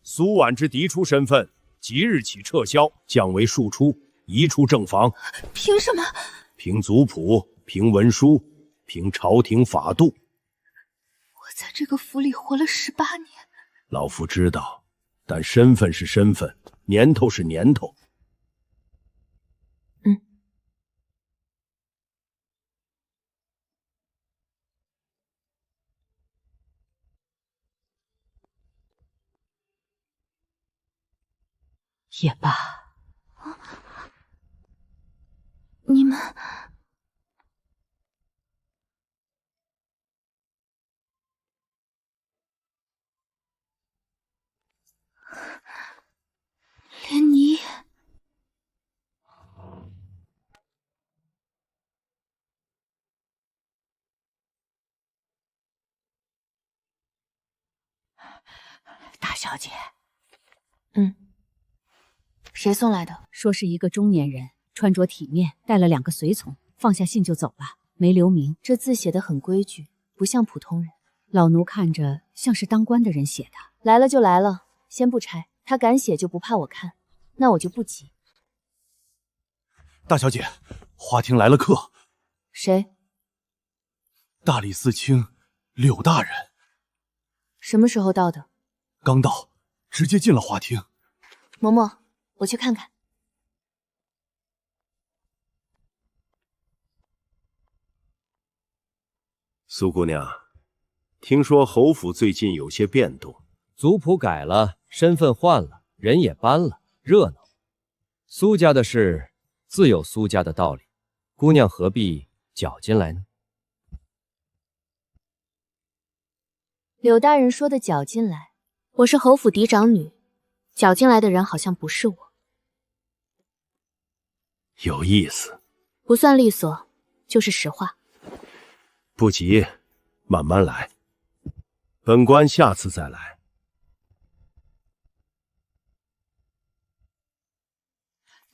苏婉之嫡出身份即日起撤销，降为庶出，移出正房。凭什么？凭族谱，凭文书，凭朝廷法度。我在这个府里活了18年。老夫知道，但身份是身份，年头是年头。也罢。你们连你大小姐。谁送来的？说是一个中年人，穿着体面，带了2个随从，放下信就走了，没留名。这字写得很规矩，不像普通人。老奴看着像是当官的人写的。来了就来了，先不拆。他敢写就不怕我看，那我就不急。大小姐，花厅来了客。谁？大理寺卿柳大人。什么时候到的？刚到，直接进了花厅。嬷嬷，我去看看。苏姑娘，听说侯府最近有些变动，族谱改了，身份换了，人也搬了，热闹。苏家的事自有苏家的道理，姑娘何必搅进来呢？柳大人说的搅进来，我是侯府嫡长女，搅进来的人好像不是我。有意思。不算利索，就是实话。不急，慢慢来。本官下次再来。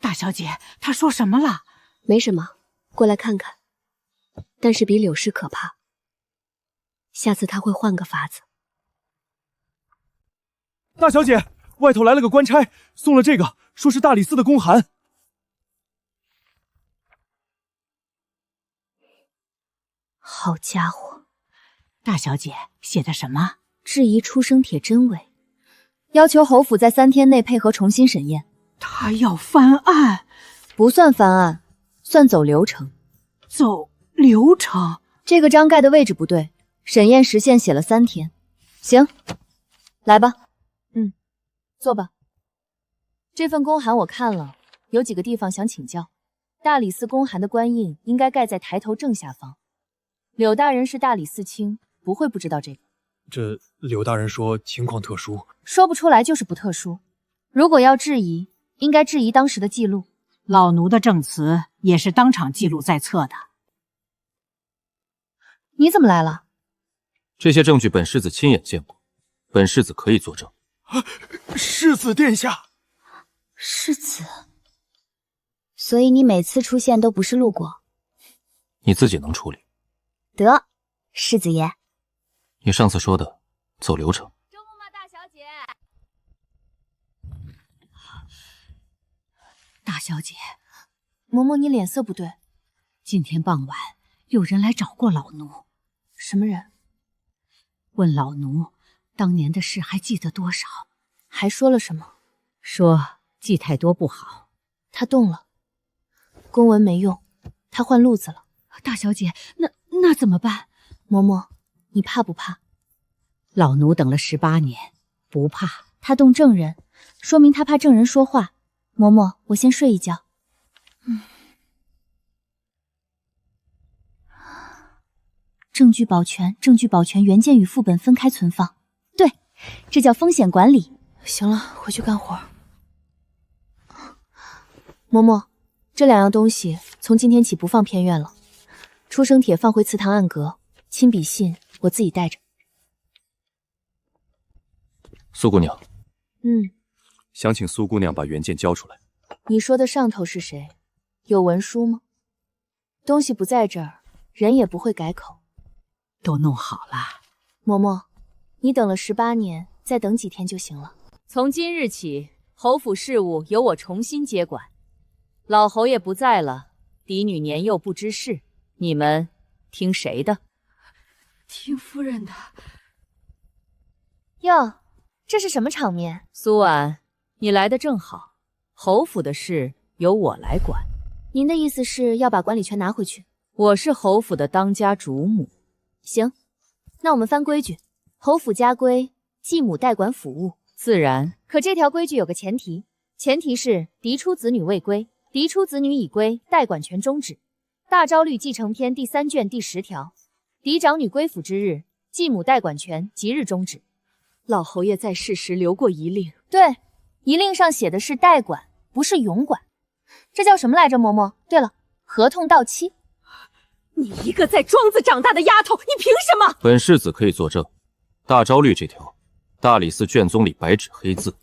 大小姐，她说什么了？没什么，过来看看。但是比柳氏可怕，下次他会换个法子。大小姐，外头来了个官差，送了这个，说是大理寺的公函。好家伙，大小姐写的什么？质疑出生帖真伪，要求侯府在3天内配合重新审验。他要翻案？不算翻案，算走流程。走流程？这个章盖的位置不对，审验时限写了3天。行，来吧。坐吧。这份公函我看了，有几个地方想请教。大理寺公函的官印应该盖在抬头正下方。柳大人是大理寺卿，不会不知道这个。这柳大人说情况特殊，说不出来就是不特殊。如果要质疑，应该质疑当时的记录。老奴的证词也是当场记录在册的。你怎么来了？这些证据本世子亲眼见过，本世子可以作证。世子殿下，世子，所以你每次出现都不是路过，你自己能处理。得，世子爷，你上次说的走流程。周嬷嬷大小姐，大小姐，嬷嬷你脸色不对。今天傍晚有人来找过老奴。什么人？问老奴当年的事还记得多少？还说了什么？说记太多不好。他动了，公文没用，他换路子了。大小姐，那怎么办？嬷嬷，你怕不怕？老奴等了18年，不怕。他动证人，说明他怕证人说话。嬷嬷，我先睡一觉。证据保全，证据保全，原件与副本分开存放。对，这叫风险管理。行了，回去干活。嬷嬷，这2样东西从今天起不放偏院了。出生帖放回祠堂暗格，亲笔信我自己带着。苏姑娘，想请苏姑娘把原件交出来。你说的上头是谁？有文书吗？东西不在这儿，人也不会改口。都弄好了。嬷嬷，你等了18年，再等几天就行了。从今日起，侯府事务由我重新接管。老侯爷不在了，嫡女年幼不知事，你们听谁的？听夫人的。哟，这是什么场面？苏婉，你来的正好，侯府的事由我来管。您的意思是要把管理权拿回去？我是侯府的当家主母。行，那我们翻规矩，侯府家规，继母代管府务。自然。可这条规矩有个前提，前提是嫡出子女未归，嫡出子女已归，代管权终止。大昭律继承篇第3卷第10条，嫡长女归府之日，继母代管权即日终止。老侯爷在世时留过遗令，对，遗令上写的是代管，不是永管。这叫什么来着，嬷嬷？对了，合同到期。你一个在庄子长大的丫头，你凭什么？本世子可以作证，大昭律这条，大理寺卷宗里白纸黑字。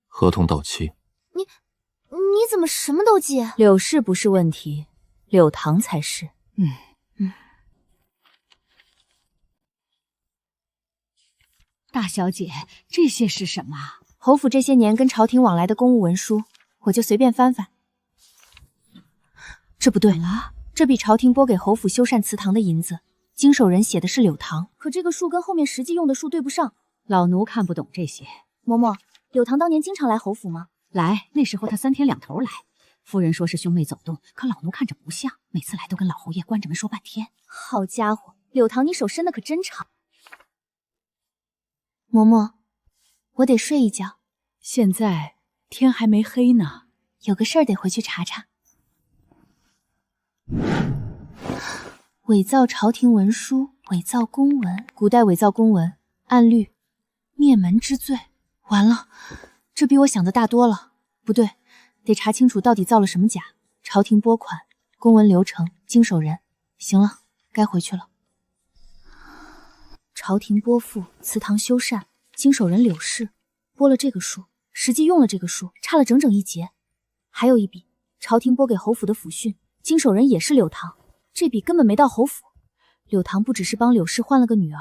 合同到期。你怎么什么都记？柳氏不是问题，柳堂才是。大小姐，这些是什么？侯府这些年跟朝廷往来的公务文书，我就随便翻翻。这不对了，这笔朝廷拨给侯府修缮祠堂的银子，经手人写的是柳堂，可这个数跟后面实际用的数对不上。老奴看不懂这些。嬷嬷，柳堂当年经常来侯府吗？来，那时候他3天2头来。夫人说是兄妹走动，可老奴看着不像，每次来都跟老侯爷关着门说半天。好家伙，柳堂你手伸的可真长。嬷嬷，我得睡一觉。现在天还没黑呢，有个事儿得回去查查。伪造朝廷文书，伪造公文，古代伪造公文，按律灭门之罪。完了，这比我想的大多了。不对，得查清楚到底造了什么假。朝廷拨款、公文流程、经手人。行了，该回去了。朝廷拨付，祠堂修缮，经手人柳氏拨了这个数，实际用了这个数，差了整整1节。还有一笔，朝廷拨给侯府的抚训，经手人也是柳堂，这笔根本没到侯府。柳堂不只是帮柳氏换了个女儿。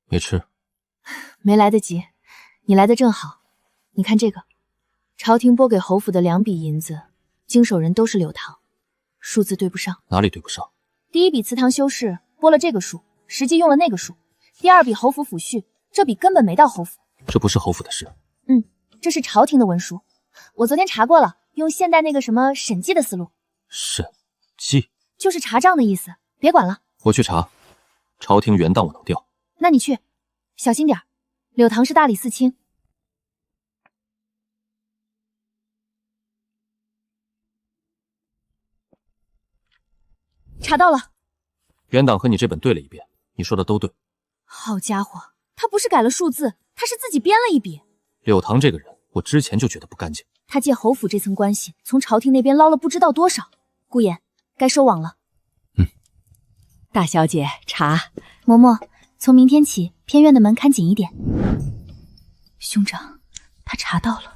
没吃，没来得及，你来的正好。你看这个，朝廷拨给侯府的2笔银子，经手人都是柳堂，数字对不上。哪里对不上？第一笔祠堂修饰拨了这个数，实际用了那个数。第2笔侯府抚恤，这笔根本没到侯府。这不是侯府的事。这是朝廷的文书，我昨天查过了，用现代那个什么审计的思路。审计就是查账的意思，别管了。我去查，朝廷原档我能调。那你去，小心点。柳堂是大理寺卿。查到了，原档和你这本对了一遍，你说的都对。好家伙，他不是改了数字，他是自己编了一笔。柳堂这个人，我之前就觉得不干净。他借侯府这层关系，从朝廷那边捞了不知道多少。顾言，该收网了。大小姐，查。嬷嬷，从明天起，偏院的门看紧一点。兄长，他查到了。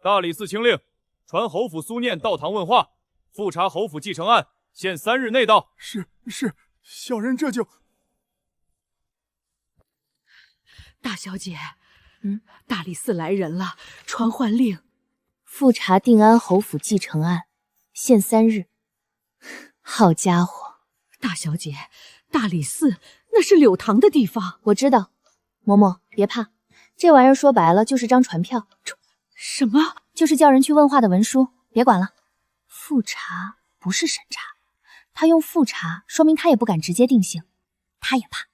大理寺卿令，传侯府苏念到堂问话，复查侯府继承案，限3日内到。是，小人这就。大小姐，大理寺来人了，传唤令，复查定安侯府继承案，限3日。好家伙，大小姐，大理寺那是柳堂的地方。我知道，嬷嬷别怕，这玩意儿说白了就是张传票。什么？就是叫人去问话的文书，别管了。复查不是审查，他用复查，说明他也不敢直接定性，他也怕。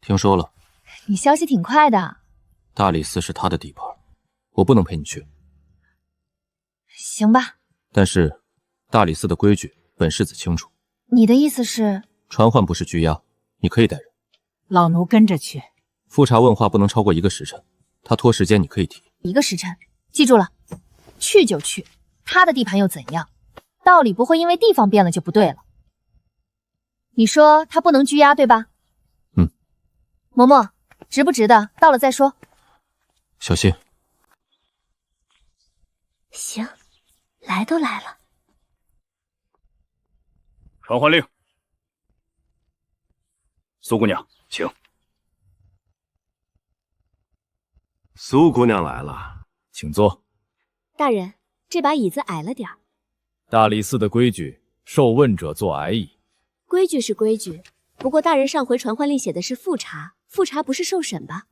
听说了，你消息挺快的。大理寺是他的地盘，我不能陪你去。行吧。但是，大理寺的规矩，本世子清楚。你的意思是？传唤不是拘押，你可以带人。老奴跟着去。复查问话不能超过1个时辰，他拖时间你可以提。1个时辰，记住了，去就去，他的地盘又怎样？道理不会因为地方变了就不对了。你说他不能拘押，对吧？嬷嬷，值不值得？到了再说。小心。行，来都来了。传唤令，苏姑娘，请。苏姑娘来了，请坐。大人，这把椅子矮了点儿。大理寺的规矩，受问者坐矮椅。规矩是规矩，不过大人上回传唤令写的是复查，复查不是受审吧？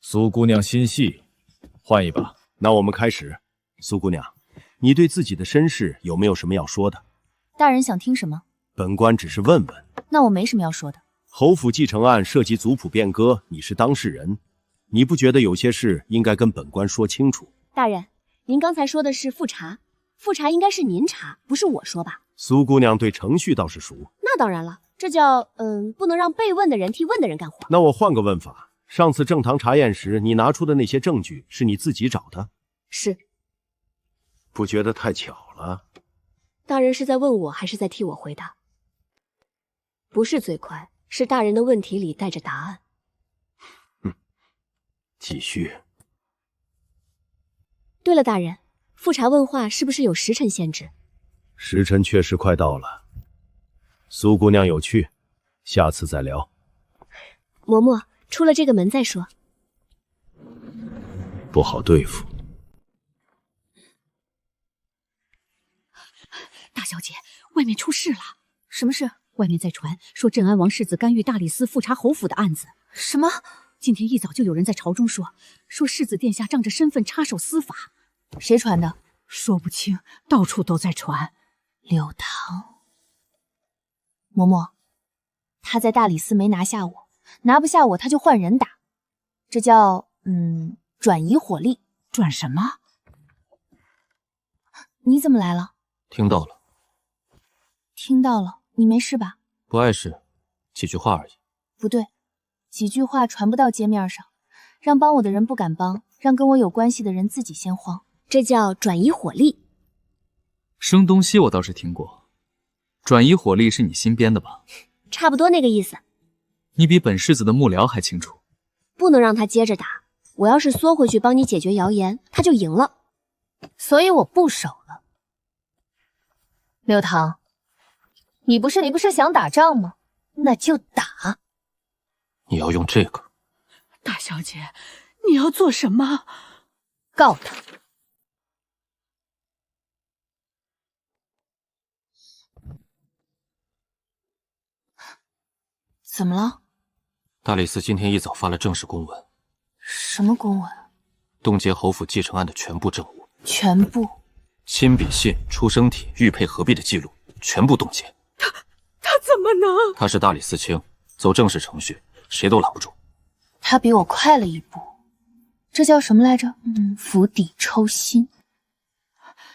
苏姑娘心细，换一把。那我们开始。苏姑娘，你对自己的身世有没有什么要说的？大人想听什么？本官只是问问。那我没什么要说的。侯府继承案涉及族谱变更，你是当事人，你不觉得有些事应该跟本官说清楚？大人，您刚才说的是复查，复查应该是您查，不是我说吧？苏姑娘对程序倒是熟。那当然了，这叫不能让被问的人替问的人干活。那我换个问法，上次正堂查验时，你拿出的那些证据是你自己找的？是。不觉得太巧了？大人是在问我，还是在替我回答？不是最快，是大人的问题里带着答案。继续。对了，大人，复查问话是不是有时辰限制？时辰确实快到了。苏姑娘有趣，下次再聊。嬷嬷，出了这个门再说。不好对付。大小姐，外面出事了。什么事？外面在传说镇安王世子干预大理寺复查侯府的案子。什么？今天一早就有人在朝中说世子殿下仗着身份插手司法。谁传的？说不清，到处都在传。柳堂。嬷嬷，他在大理寺没拿下我，拿不下我他就换人打，这叫转移火力。转什么？你怎么来了？听到了。听到了，你没事吧？不碍事，几句话而已。不对，几句话传不到街面上，让帮我的人不敢帮，让跟我有关系的人自己先慌，这叫转移火力。声东西我倒是听过，转移火力是你新编的吧？差不多那个意思。你比本世子的幕僚还清楚。不能让他接着打，我要是缩回去帮你解决谣言，他就赢了。所以我不守了。柳堂，你不是想打仗吗？那就打。你要用这个？大小姐，你要做什么？告他。怎么了？大理寺今天一早发了正式公文。什么公文？冻结侯府继承案的全部证物。全部？亲笔信、出生帖、玉佩合璧的记录全部冻结。他怎么能？他是大理寺卿，走正式程序，谁都拦不住。他比我快了一步，这叫什么来着？釜底抽薪。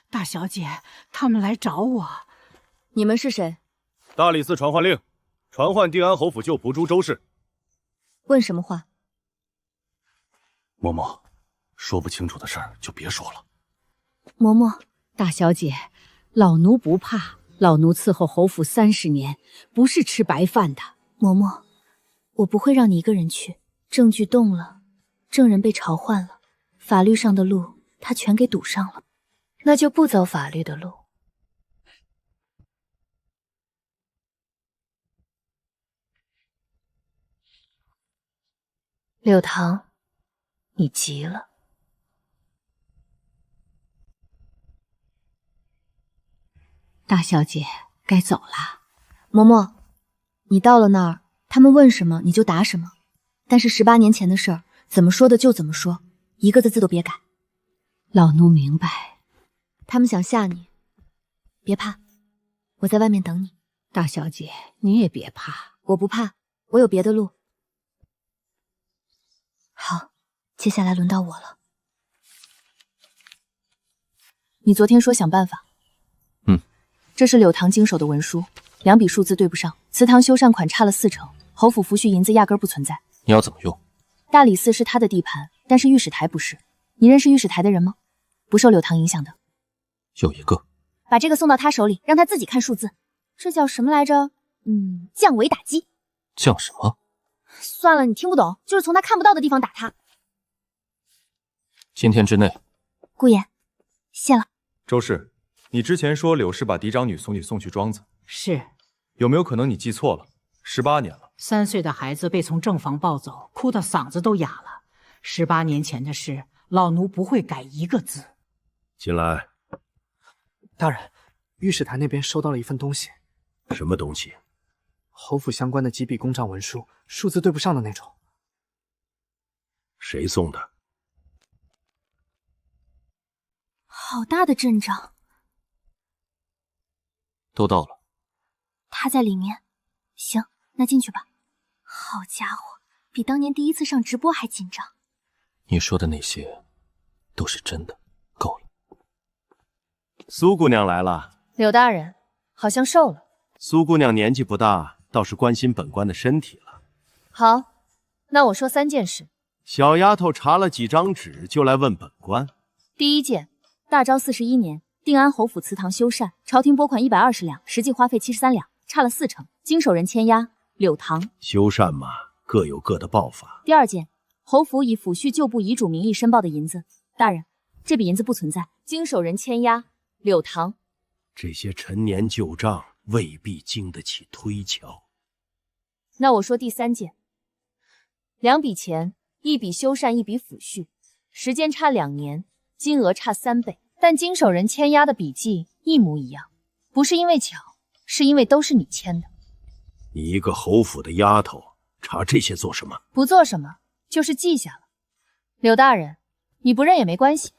大小姐，他们来找我。你们是谁？大理寺传唤令，传唤定安侯府旧仆朱周氏。问什么话？嬷嬷，说不清楚的事儿就别说了。嬷嬷，大小姐，老奴不怕，老奴伺候侯府30年，不是吃白饭的。嬷嬷，我不会让你一个人去。证据动了，证人被朝唤了，法律上的路他全给堵上了。那就不走法律的路。柳堂，你急了。大小姐，该走了。嬷嬷，你到了那儿，他们问什么你就答什么。但是18年前的事儿，怎么说的就怎么说，一个字都别改。老奴明白。他们想吓你，别怕，我在外面等你。大小姐，你也别怕。我不怕，我有别的路。好，接下来轮到我了。你昨天说想办法。这是柳堂经手的文书，2笔数字对不上，祠堂修缮款差了40%，侯府抚恤银子压根不存在。你要怎么用？大理寺是他的地盘，但是御史台不是。你认识御史台的人吗？不受柳堂影响的。有一个。把这个送到他手里，让他自己看数字。这叫什么来着？降维打击。降什么？算了，你听不懂，就是从他看不到的地方打他。今天之内。顾言，谢了。周氏，你之前说柳氏把嫡长女送去庄子，是。有没有可能你记错了？18年了。3岁的孩子被从正房抱走，哭到嗓子都哑了。18年前的事，老奴不会改一个字。进来。大人，御史台那边收到了一份东西。什么东西？侯府相关的几笔公账文书，数字对不上的那种。谁送的？好大的阵仗。都到了。他在里面。行，那进去吧。好家伙，比当年第一次上直播还紧张。你说的那些都是真的，够了。苏姑娘来了。柳大人，好像瘦了。苏姑娘年纪不大，倒是关心本官的身体了。好，那我说3件事。小丫头查了几张纸就来问本官。第一件，大昭41年，定安侯府祠堂修缮，朝廷拨款120两，实际花费73两，差了40%，经手人签押柳堂。修缮嘛，各有各的报法。第二件，侯府以抚恤旧部遗嘱名义申报的银子，大人，这笔银子不存在，经手人签押柳堂。这些陈年旧账未必经得起推敲。那我说第3件，2笔钱，1笔修缮，1笔抚恤，时间差2年，金额差3倍，但经手人签押的笔迹一模一样，不是因为巧，是因为都是你签的。你一个侯府的丫头，查这些做什么？不做什么，就是记下了。柳大人，你不认也没关系，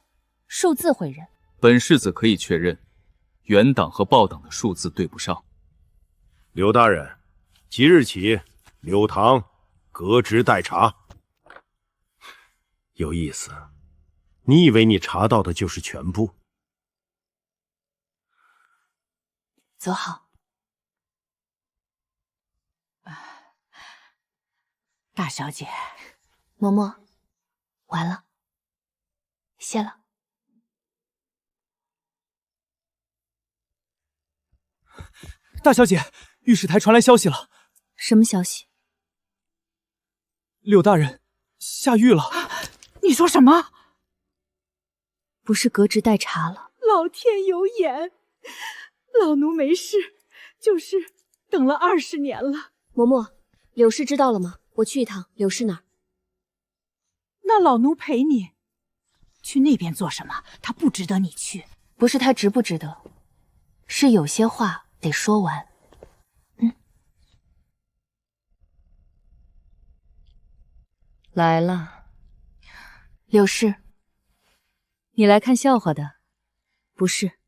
数字会认。本世子可以确认，原档和报档的数字对不上。柳大人，即日起，柳堂革职待查。有意思，你以为你查到的就是全部？走好。大小姐，嬷嬷，完了，谢了。大小姐，御史台传来消息了。什么消息？柳大人下狱了。你说什么？不是革职待查了？老天有眼，老奴没事，就是等了20年了。嬷嬷，柳氏知道了吗？我去一趟。柳氏哪儿？那老奴陪你。去那边做什么？他不值得你去。不是他值不值得，是有些话得说完。来了。柳氏，你来看笑话的？不是。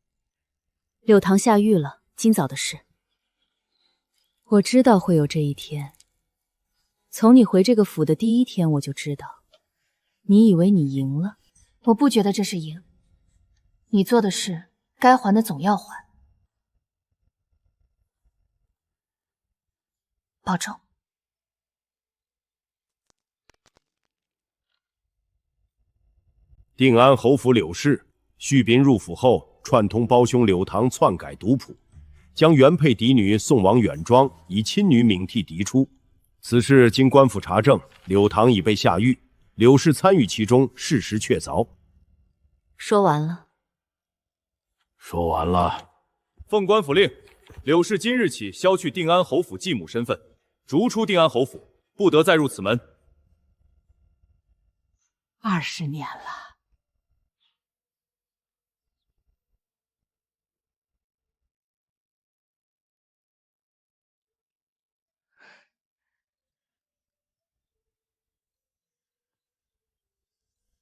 柳堂下狱了，今早的事。我知道会有这一天，从你回这个府的第一天我就知道。你以为你赢了？我不觉得这是赢。你做的事，该还的总要还。保重。定安侯府柳氏续宾入府后，串通胞兄柳堂篡改毒谱，将原配嫡女送往远庄，以亲女名替嫡出。此事经官府查证，柳堂已被下狱，柳氏参与其中，事实确凿。说完了。说完了。奉官府令，柳氏今日起消去定安侯府继母身份，逐出定安侯府，不得再入此门。20年了。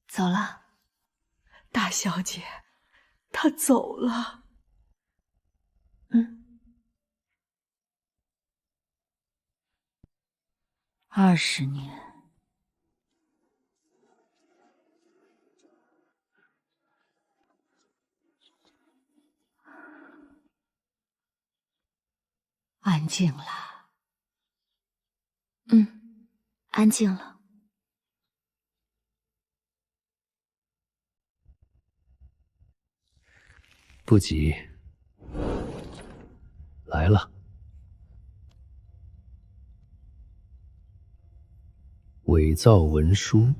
走了。大小姐，她走了。20年。安静了。安静了。不急，来了。伪造文书，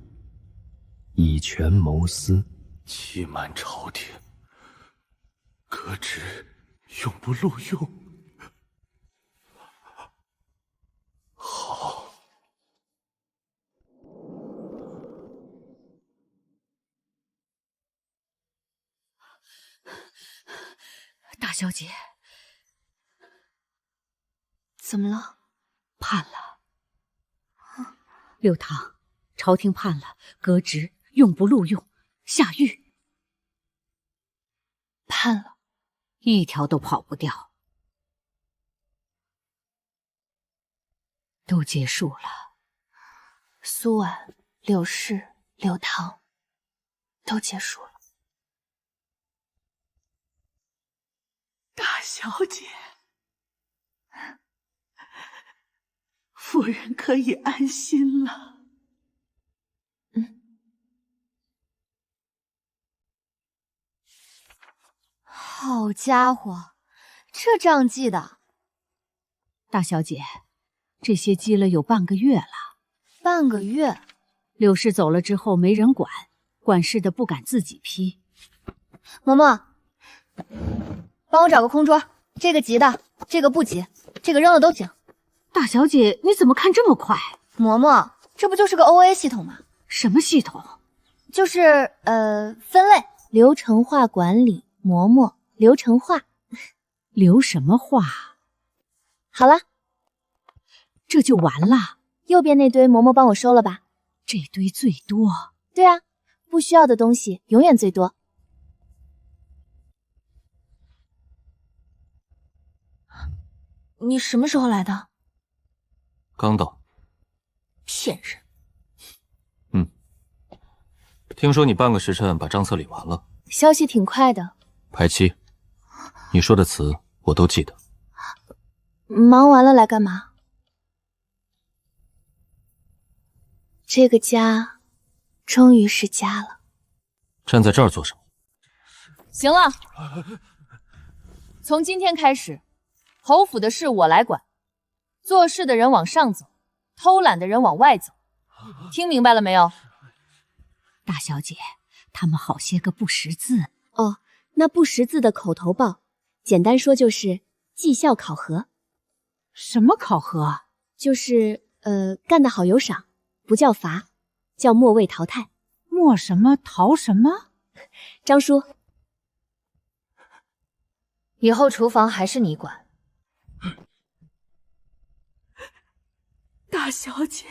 以权谋私，欺瞒朝廷，革职永不录用。好。大小姐，怎么了？判了。柳堂，朝廷判了，革职永不录用，下狱。判了，一条都跑不掉。都结束了。苏婉、柳氏、柳堂都结束了。大小姐，夫人可以安心了。好家伙，这账记的。大小姐，这些积了有半个月了。半个月？柳氏走了之后没人管，管事的不敢自己批。嬷嬷，帮我找个空桌，这个急的，这个不急，这个扔了都行。大小姐，你怎么看这么快？嬷嬷，这不就是个 OA 系统吗？什么系统？就是分类、流程化管理。嬷嬷，流程化。流什么化？好了，这就完了。右边那堆嬷嬷帮我收了吧。这堆最多。对啊，不需要的东西永远最多。你什么时候来的？刚到。骗人。听说你半个时辰把账册理完了。消息挺快的。排期，你说的词我都记得。忙完了来干嘛？这个家终于是家了。站在这儿做什么？行了，从今天开始，侯府的事我来管，做事的人往上走，偷懒的人往外走，听明白了没有？大小姐，他们好些个不识字哦。那不识字的口头报，简单说就是绩效考核。什么考核？就是干得好有赏，不叫罚，叫末位淘汰。末什么淘什么？张叔，以后厨房还是你管。大小姐。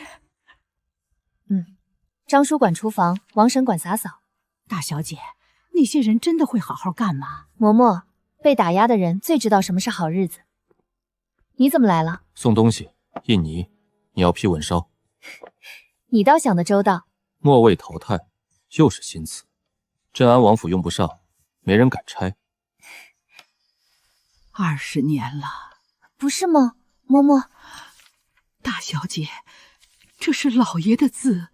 张叔管厨房，王婶管洒扫。大小姐，那些人真的会好好干吗？嬷嬷，被打压的人最知道什么是好日子。你怎么来了？送东西。印尼，你要批文烧。你倒想得周到。末位淘汰，又是新词。镇安王府用不上，没人敢拆。20年了，不是吗，嬷嬷？大小姐，这是老爷的字。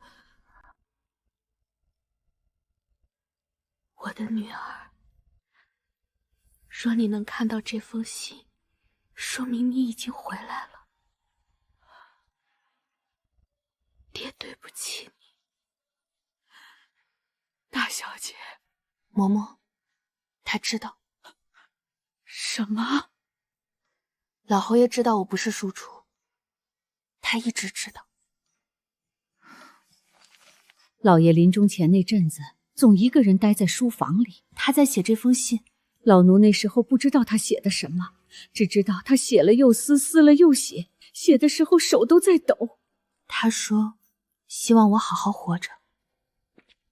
我的女儿，若你能看到这封信，说明你已经回来了。爹对不起你。大小姐，嬷嬷，他知道。什么？老侯爷知道我不是庶出，他一直知道。老爷临终前那阵子，总一个人待在书房里。他在写这封信。老奴那时候不知道他写的什么，只知道他写了又撕，撕了又写，写的时候手都在抖。他说希望我好好活着。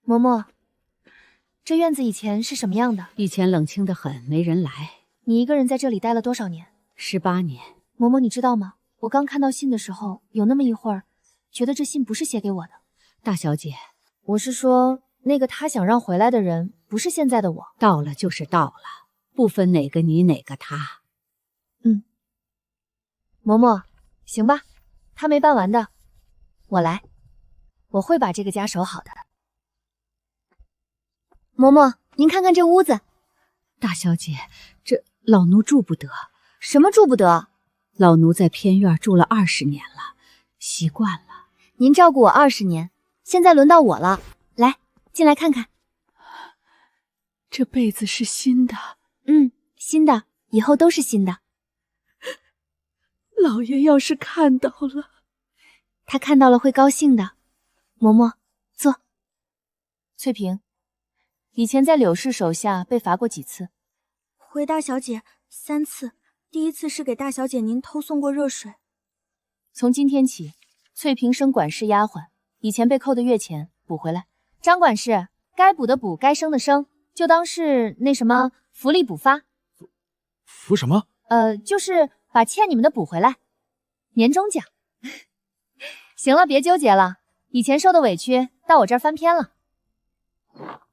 嬷嬷，这院子以前是什么样的？以前冷清得很，没人来。你一个人在这里待了多少年？18年。嬷嬷，你知道吗？我刚看到信的时候，有那么一会儿，觉得这信不是写给我的。大小姐，我是说，那个他想让回来的人，不是现在的我。到了就是到了，不分哪个你哪个他。嬷嬷，行吧，他没办完的，我来，我会把这个家守好的。嬷嬷，您看看这屋子。大小姐，这老奴住不得。什么住不得？老奴在偏院住了20年了，习惯了。您照顾我20年，现在轮到我了。来，进来看看。这被子是新的。新的，以后都是新的。老爷要是看到了，他看到了会高兴的。嬷嬷，坐。翠萍，以前在柳氏手下被罚过几次？回大小姐3次，第一次是给大小姐您偷送过热水。从今天起，翠萍升管事丫鬟，以前被扣的月钱补回来。张管事，该补的补，该升的升，就当是那什么福利补发。服什么？就是把欠你们的补回来，年终奖。行了，别纠结了，以前受的委屈到我这儿翻篇了。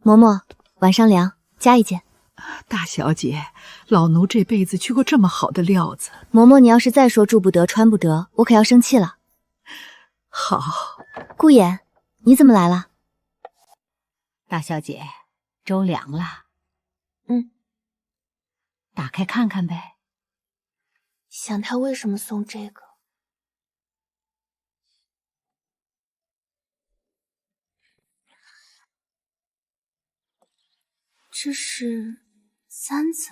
嬷嬷，晚上凉，加一件。大小姐，老奴这辈子去过这么好的料子。嬷嬷，你要是再说住不得穿不得，我可要生气了。好。顾衍，你怎么来了？大小姐，粥凉了。打开看看呗。想他为什么送这个？这是簪子。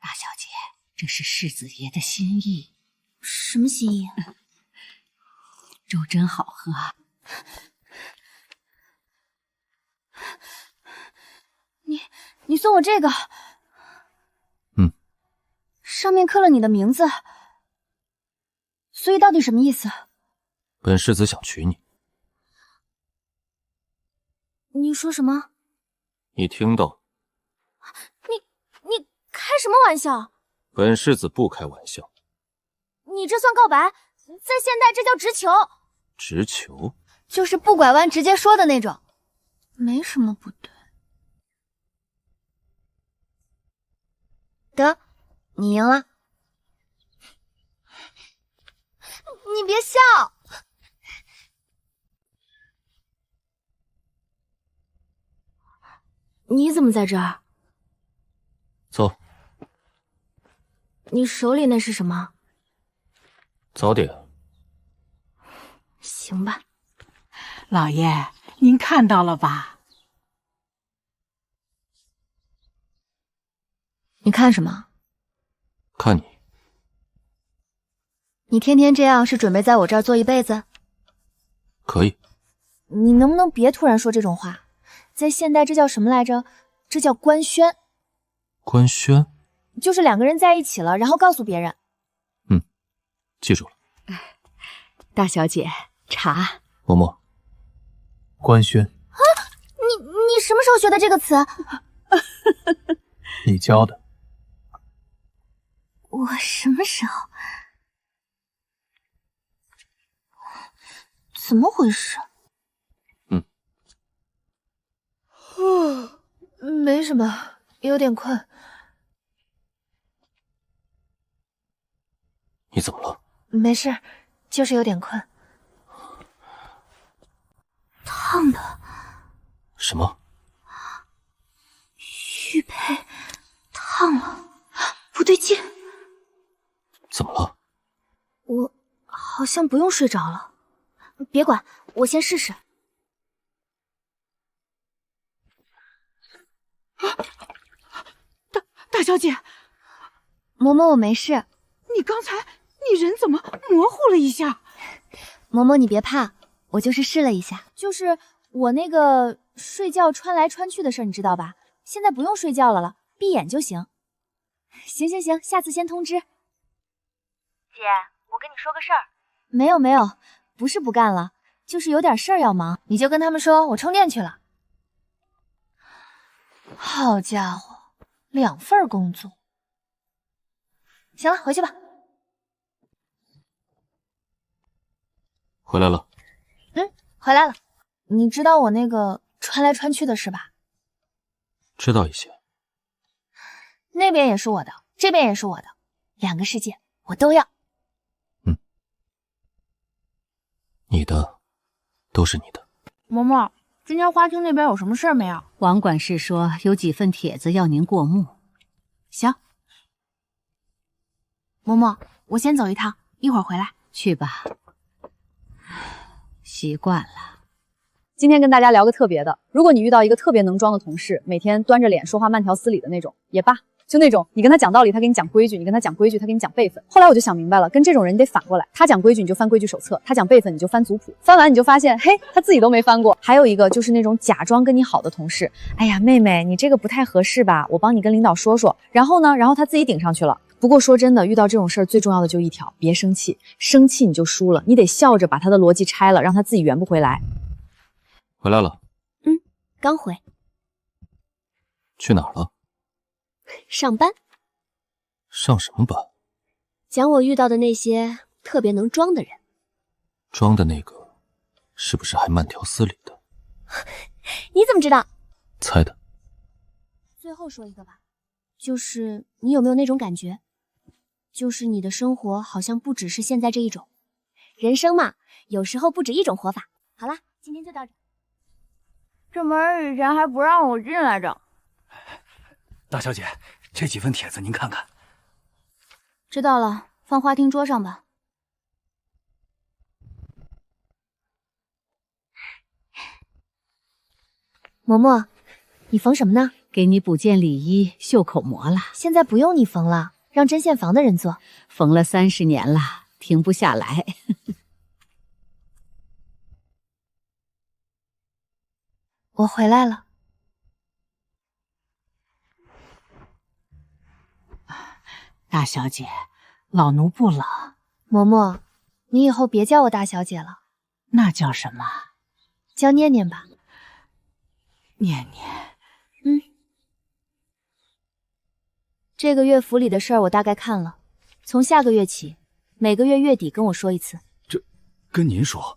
大小姐，这是世子爷的心意。什么心意？粥真好喝。你送我这个，上面刻了你的名字，所以到底什么意思？本世子想娶你。你说什么？你听到？你开什么玩笑？本世子不开玩笑。你这算告白？在现代这叫直球。直球？就是不拐弯直接说的那种，没什么不对。得，你赢了。你别笑。你怎么在这儿？走。你手里那是什么？早点。行吧。老爷，您看到了吧？你看什么？看你。你天天这样是准备在我这儿坐一辈子？可以。你能不能别突然说这种话？在现代这叫什么来着？这叫官宣。官宣？就是两个人在一起了，然后告诉别人。记住了。大小姐，茶。嬷嬷。官宣。啊！你什么时候学的这个词？你教的。我什么时候？怎么回事？没什么，有点困。你怎么了？没事，就是有点困。烫的。什么？玉佩烫了，不对劲。怎么了？我好像不用睡着了。别管，我先试试。大小姐，嬷嬷，我没事。你刚才人怎么模糊了一下？嬷嬷，你别怕，我就是试了一下。就是我那个睡觉穿来穿去的事儿，你知道吧？现在不用睡觉了，闭眼就行。行，下次先通知。姐，我跟你说个事儿。没有，不是不干了，就是有点事儿要忙，你就跟他们说我充电去了。好家伙，2份工作。行了，回去吧。回来了。回来了。你知道我那个穿来穿去的事吧？知道一些。那边也是我的，这边也是我的，2个世界我都要。你的都是你的。嬷嬷，今天花厅那边有什么事儿没有？王管事说有几份帖子要您过目。行。嬷嬷，我先走一趟，一会儿回来。去吧。习惯了。今天跟大家聊个特别的，如果你遇到一个特别能装的同事，每天端着脸说话慢条斯理的那种，也罢，就那种你跟他讲道理，他给你讲规矩；你跟他讲规矩，他给你讲辈分。后来我就想明白了，跟这种人你得反过来，他讲规矩你就翻规矩手册，他讲辈分你就翻族谱，翻完你就发现，嘿，他自己都没翻过。还有一个就是那种假装跟你好的同事，哎呀，妹妹，你这个不太合适吧？我帮你跟领导说说。然后他自己顶上去了。不过说真的，遇到这种事儿最重要的就一条，别生气，生气你就输了，你得笑着把他的逻辑拆了，让他自己圆不回来。回来了。刚回。去哪儿了？上班。上什么班？讲我遇到的那些特别能装的人。装的那个是不是还慢条斯理的？你怎么知道？猜的。最后说一个吧，就是你有没有那种感觉，就是你的生活好像不只是现在这一种，人生嘛，有时候不止一种活法。好啦，今天就到这。这门以前还不让我进来着。大小姐，这几份帖子您看看。知道了，放花厅桌上吧。嬷嬷，你缝什么呢？给你补件里衣、袖口膜了。现在不用你缝了，让针线房的人做。缝了30年了，停不下来。我回来了。大小姐，老奴不冷。嬷嬷，你以后别叫我大小姐了。那叫什么？叫念念吧。念念。这个月府里的事儿我大概看了，从下个月起，每个月月底跟我说一次。这跟您说。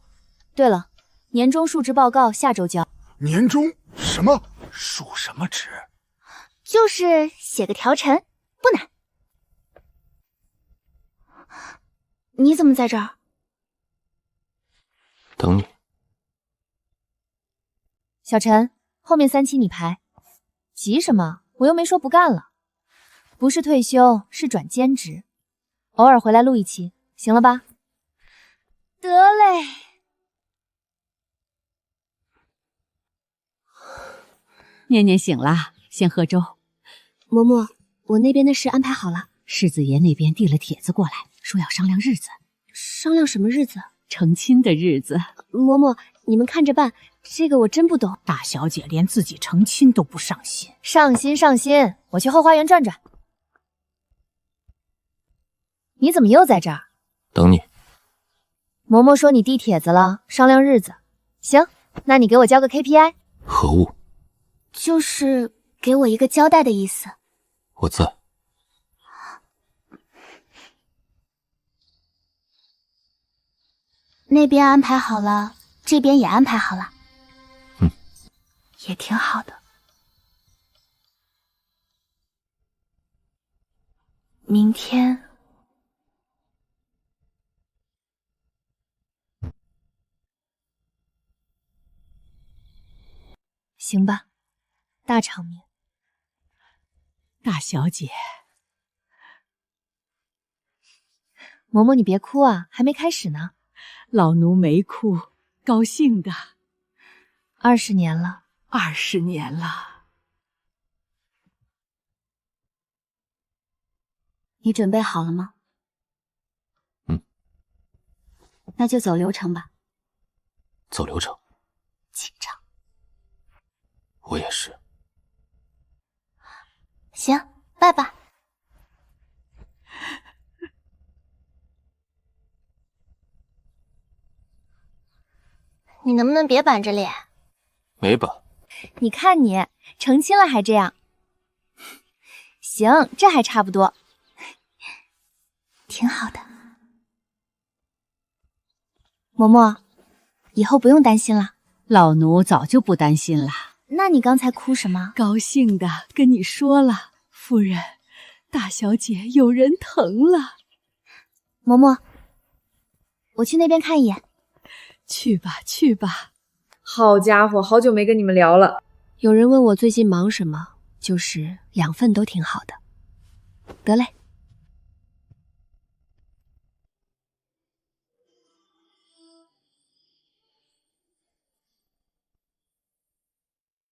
对了，年终述职报告下周交。年终什么？述什么职？就是写个条陈，不难。你怎么在这儿？等你。小陈，后面3期你排。急什么？我又没说不干了。不是退休，是转兼职。偶尔回来录一期，行了吧？得嘞。念念醒了，先喝粥。嬷嬷，我那边的事安排好了。世子爷那边递了帖子过来，说要商量日子。商量什么日子？成亲的日子。嬷嬷，你们看着办，这个我真不懂。大小姐连自己成亲都不上心。上心，我去后花园转转。你怎么又在这儿？等你。嬷嬷说你递帖子了，商量日子。行，那你给我交个 KPI。何物？就是给我一个交代的意思。我在。那边安排好了，这边也安排好了。也挺好的。明天。行吧，大场面。大小姐，嬷嬷你别哭啊，还没开始呢。老奴没哭，高兴的。20年了，20年了。你准备好了吗？那就走流程吧。走流程。紧张。我也是。行，拜拜。你能不能别板着脸？没板。你看你成亲了还这样。行，这还差不多。挺好的。嬷嬷，以后不用担心了。老奴早就不担心了。那你刚才哭什么？高兴的跟你说了，夫人，大小姐有人疼了。嬷嬷，我去那边看一眼。去吧，去吧。好家伙，好久没跟你们聊了。有人问我最近忙什么，就是2份都挺好的。得嘞。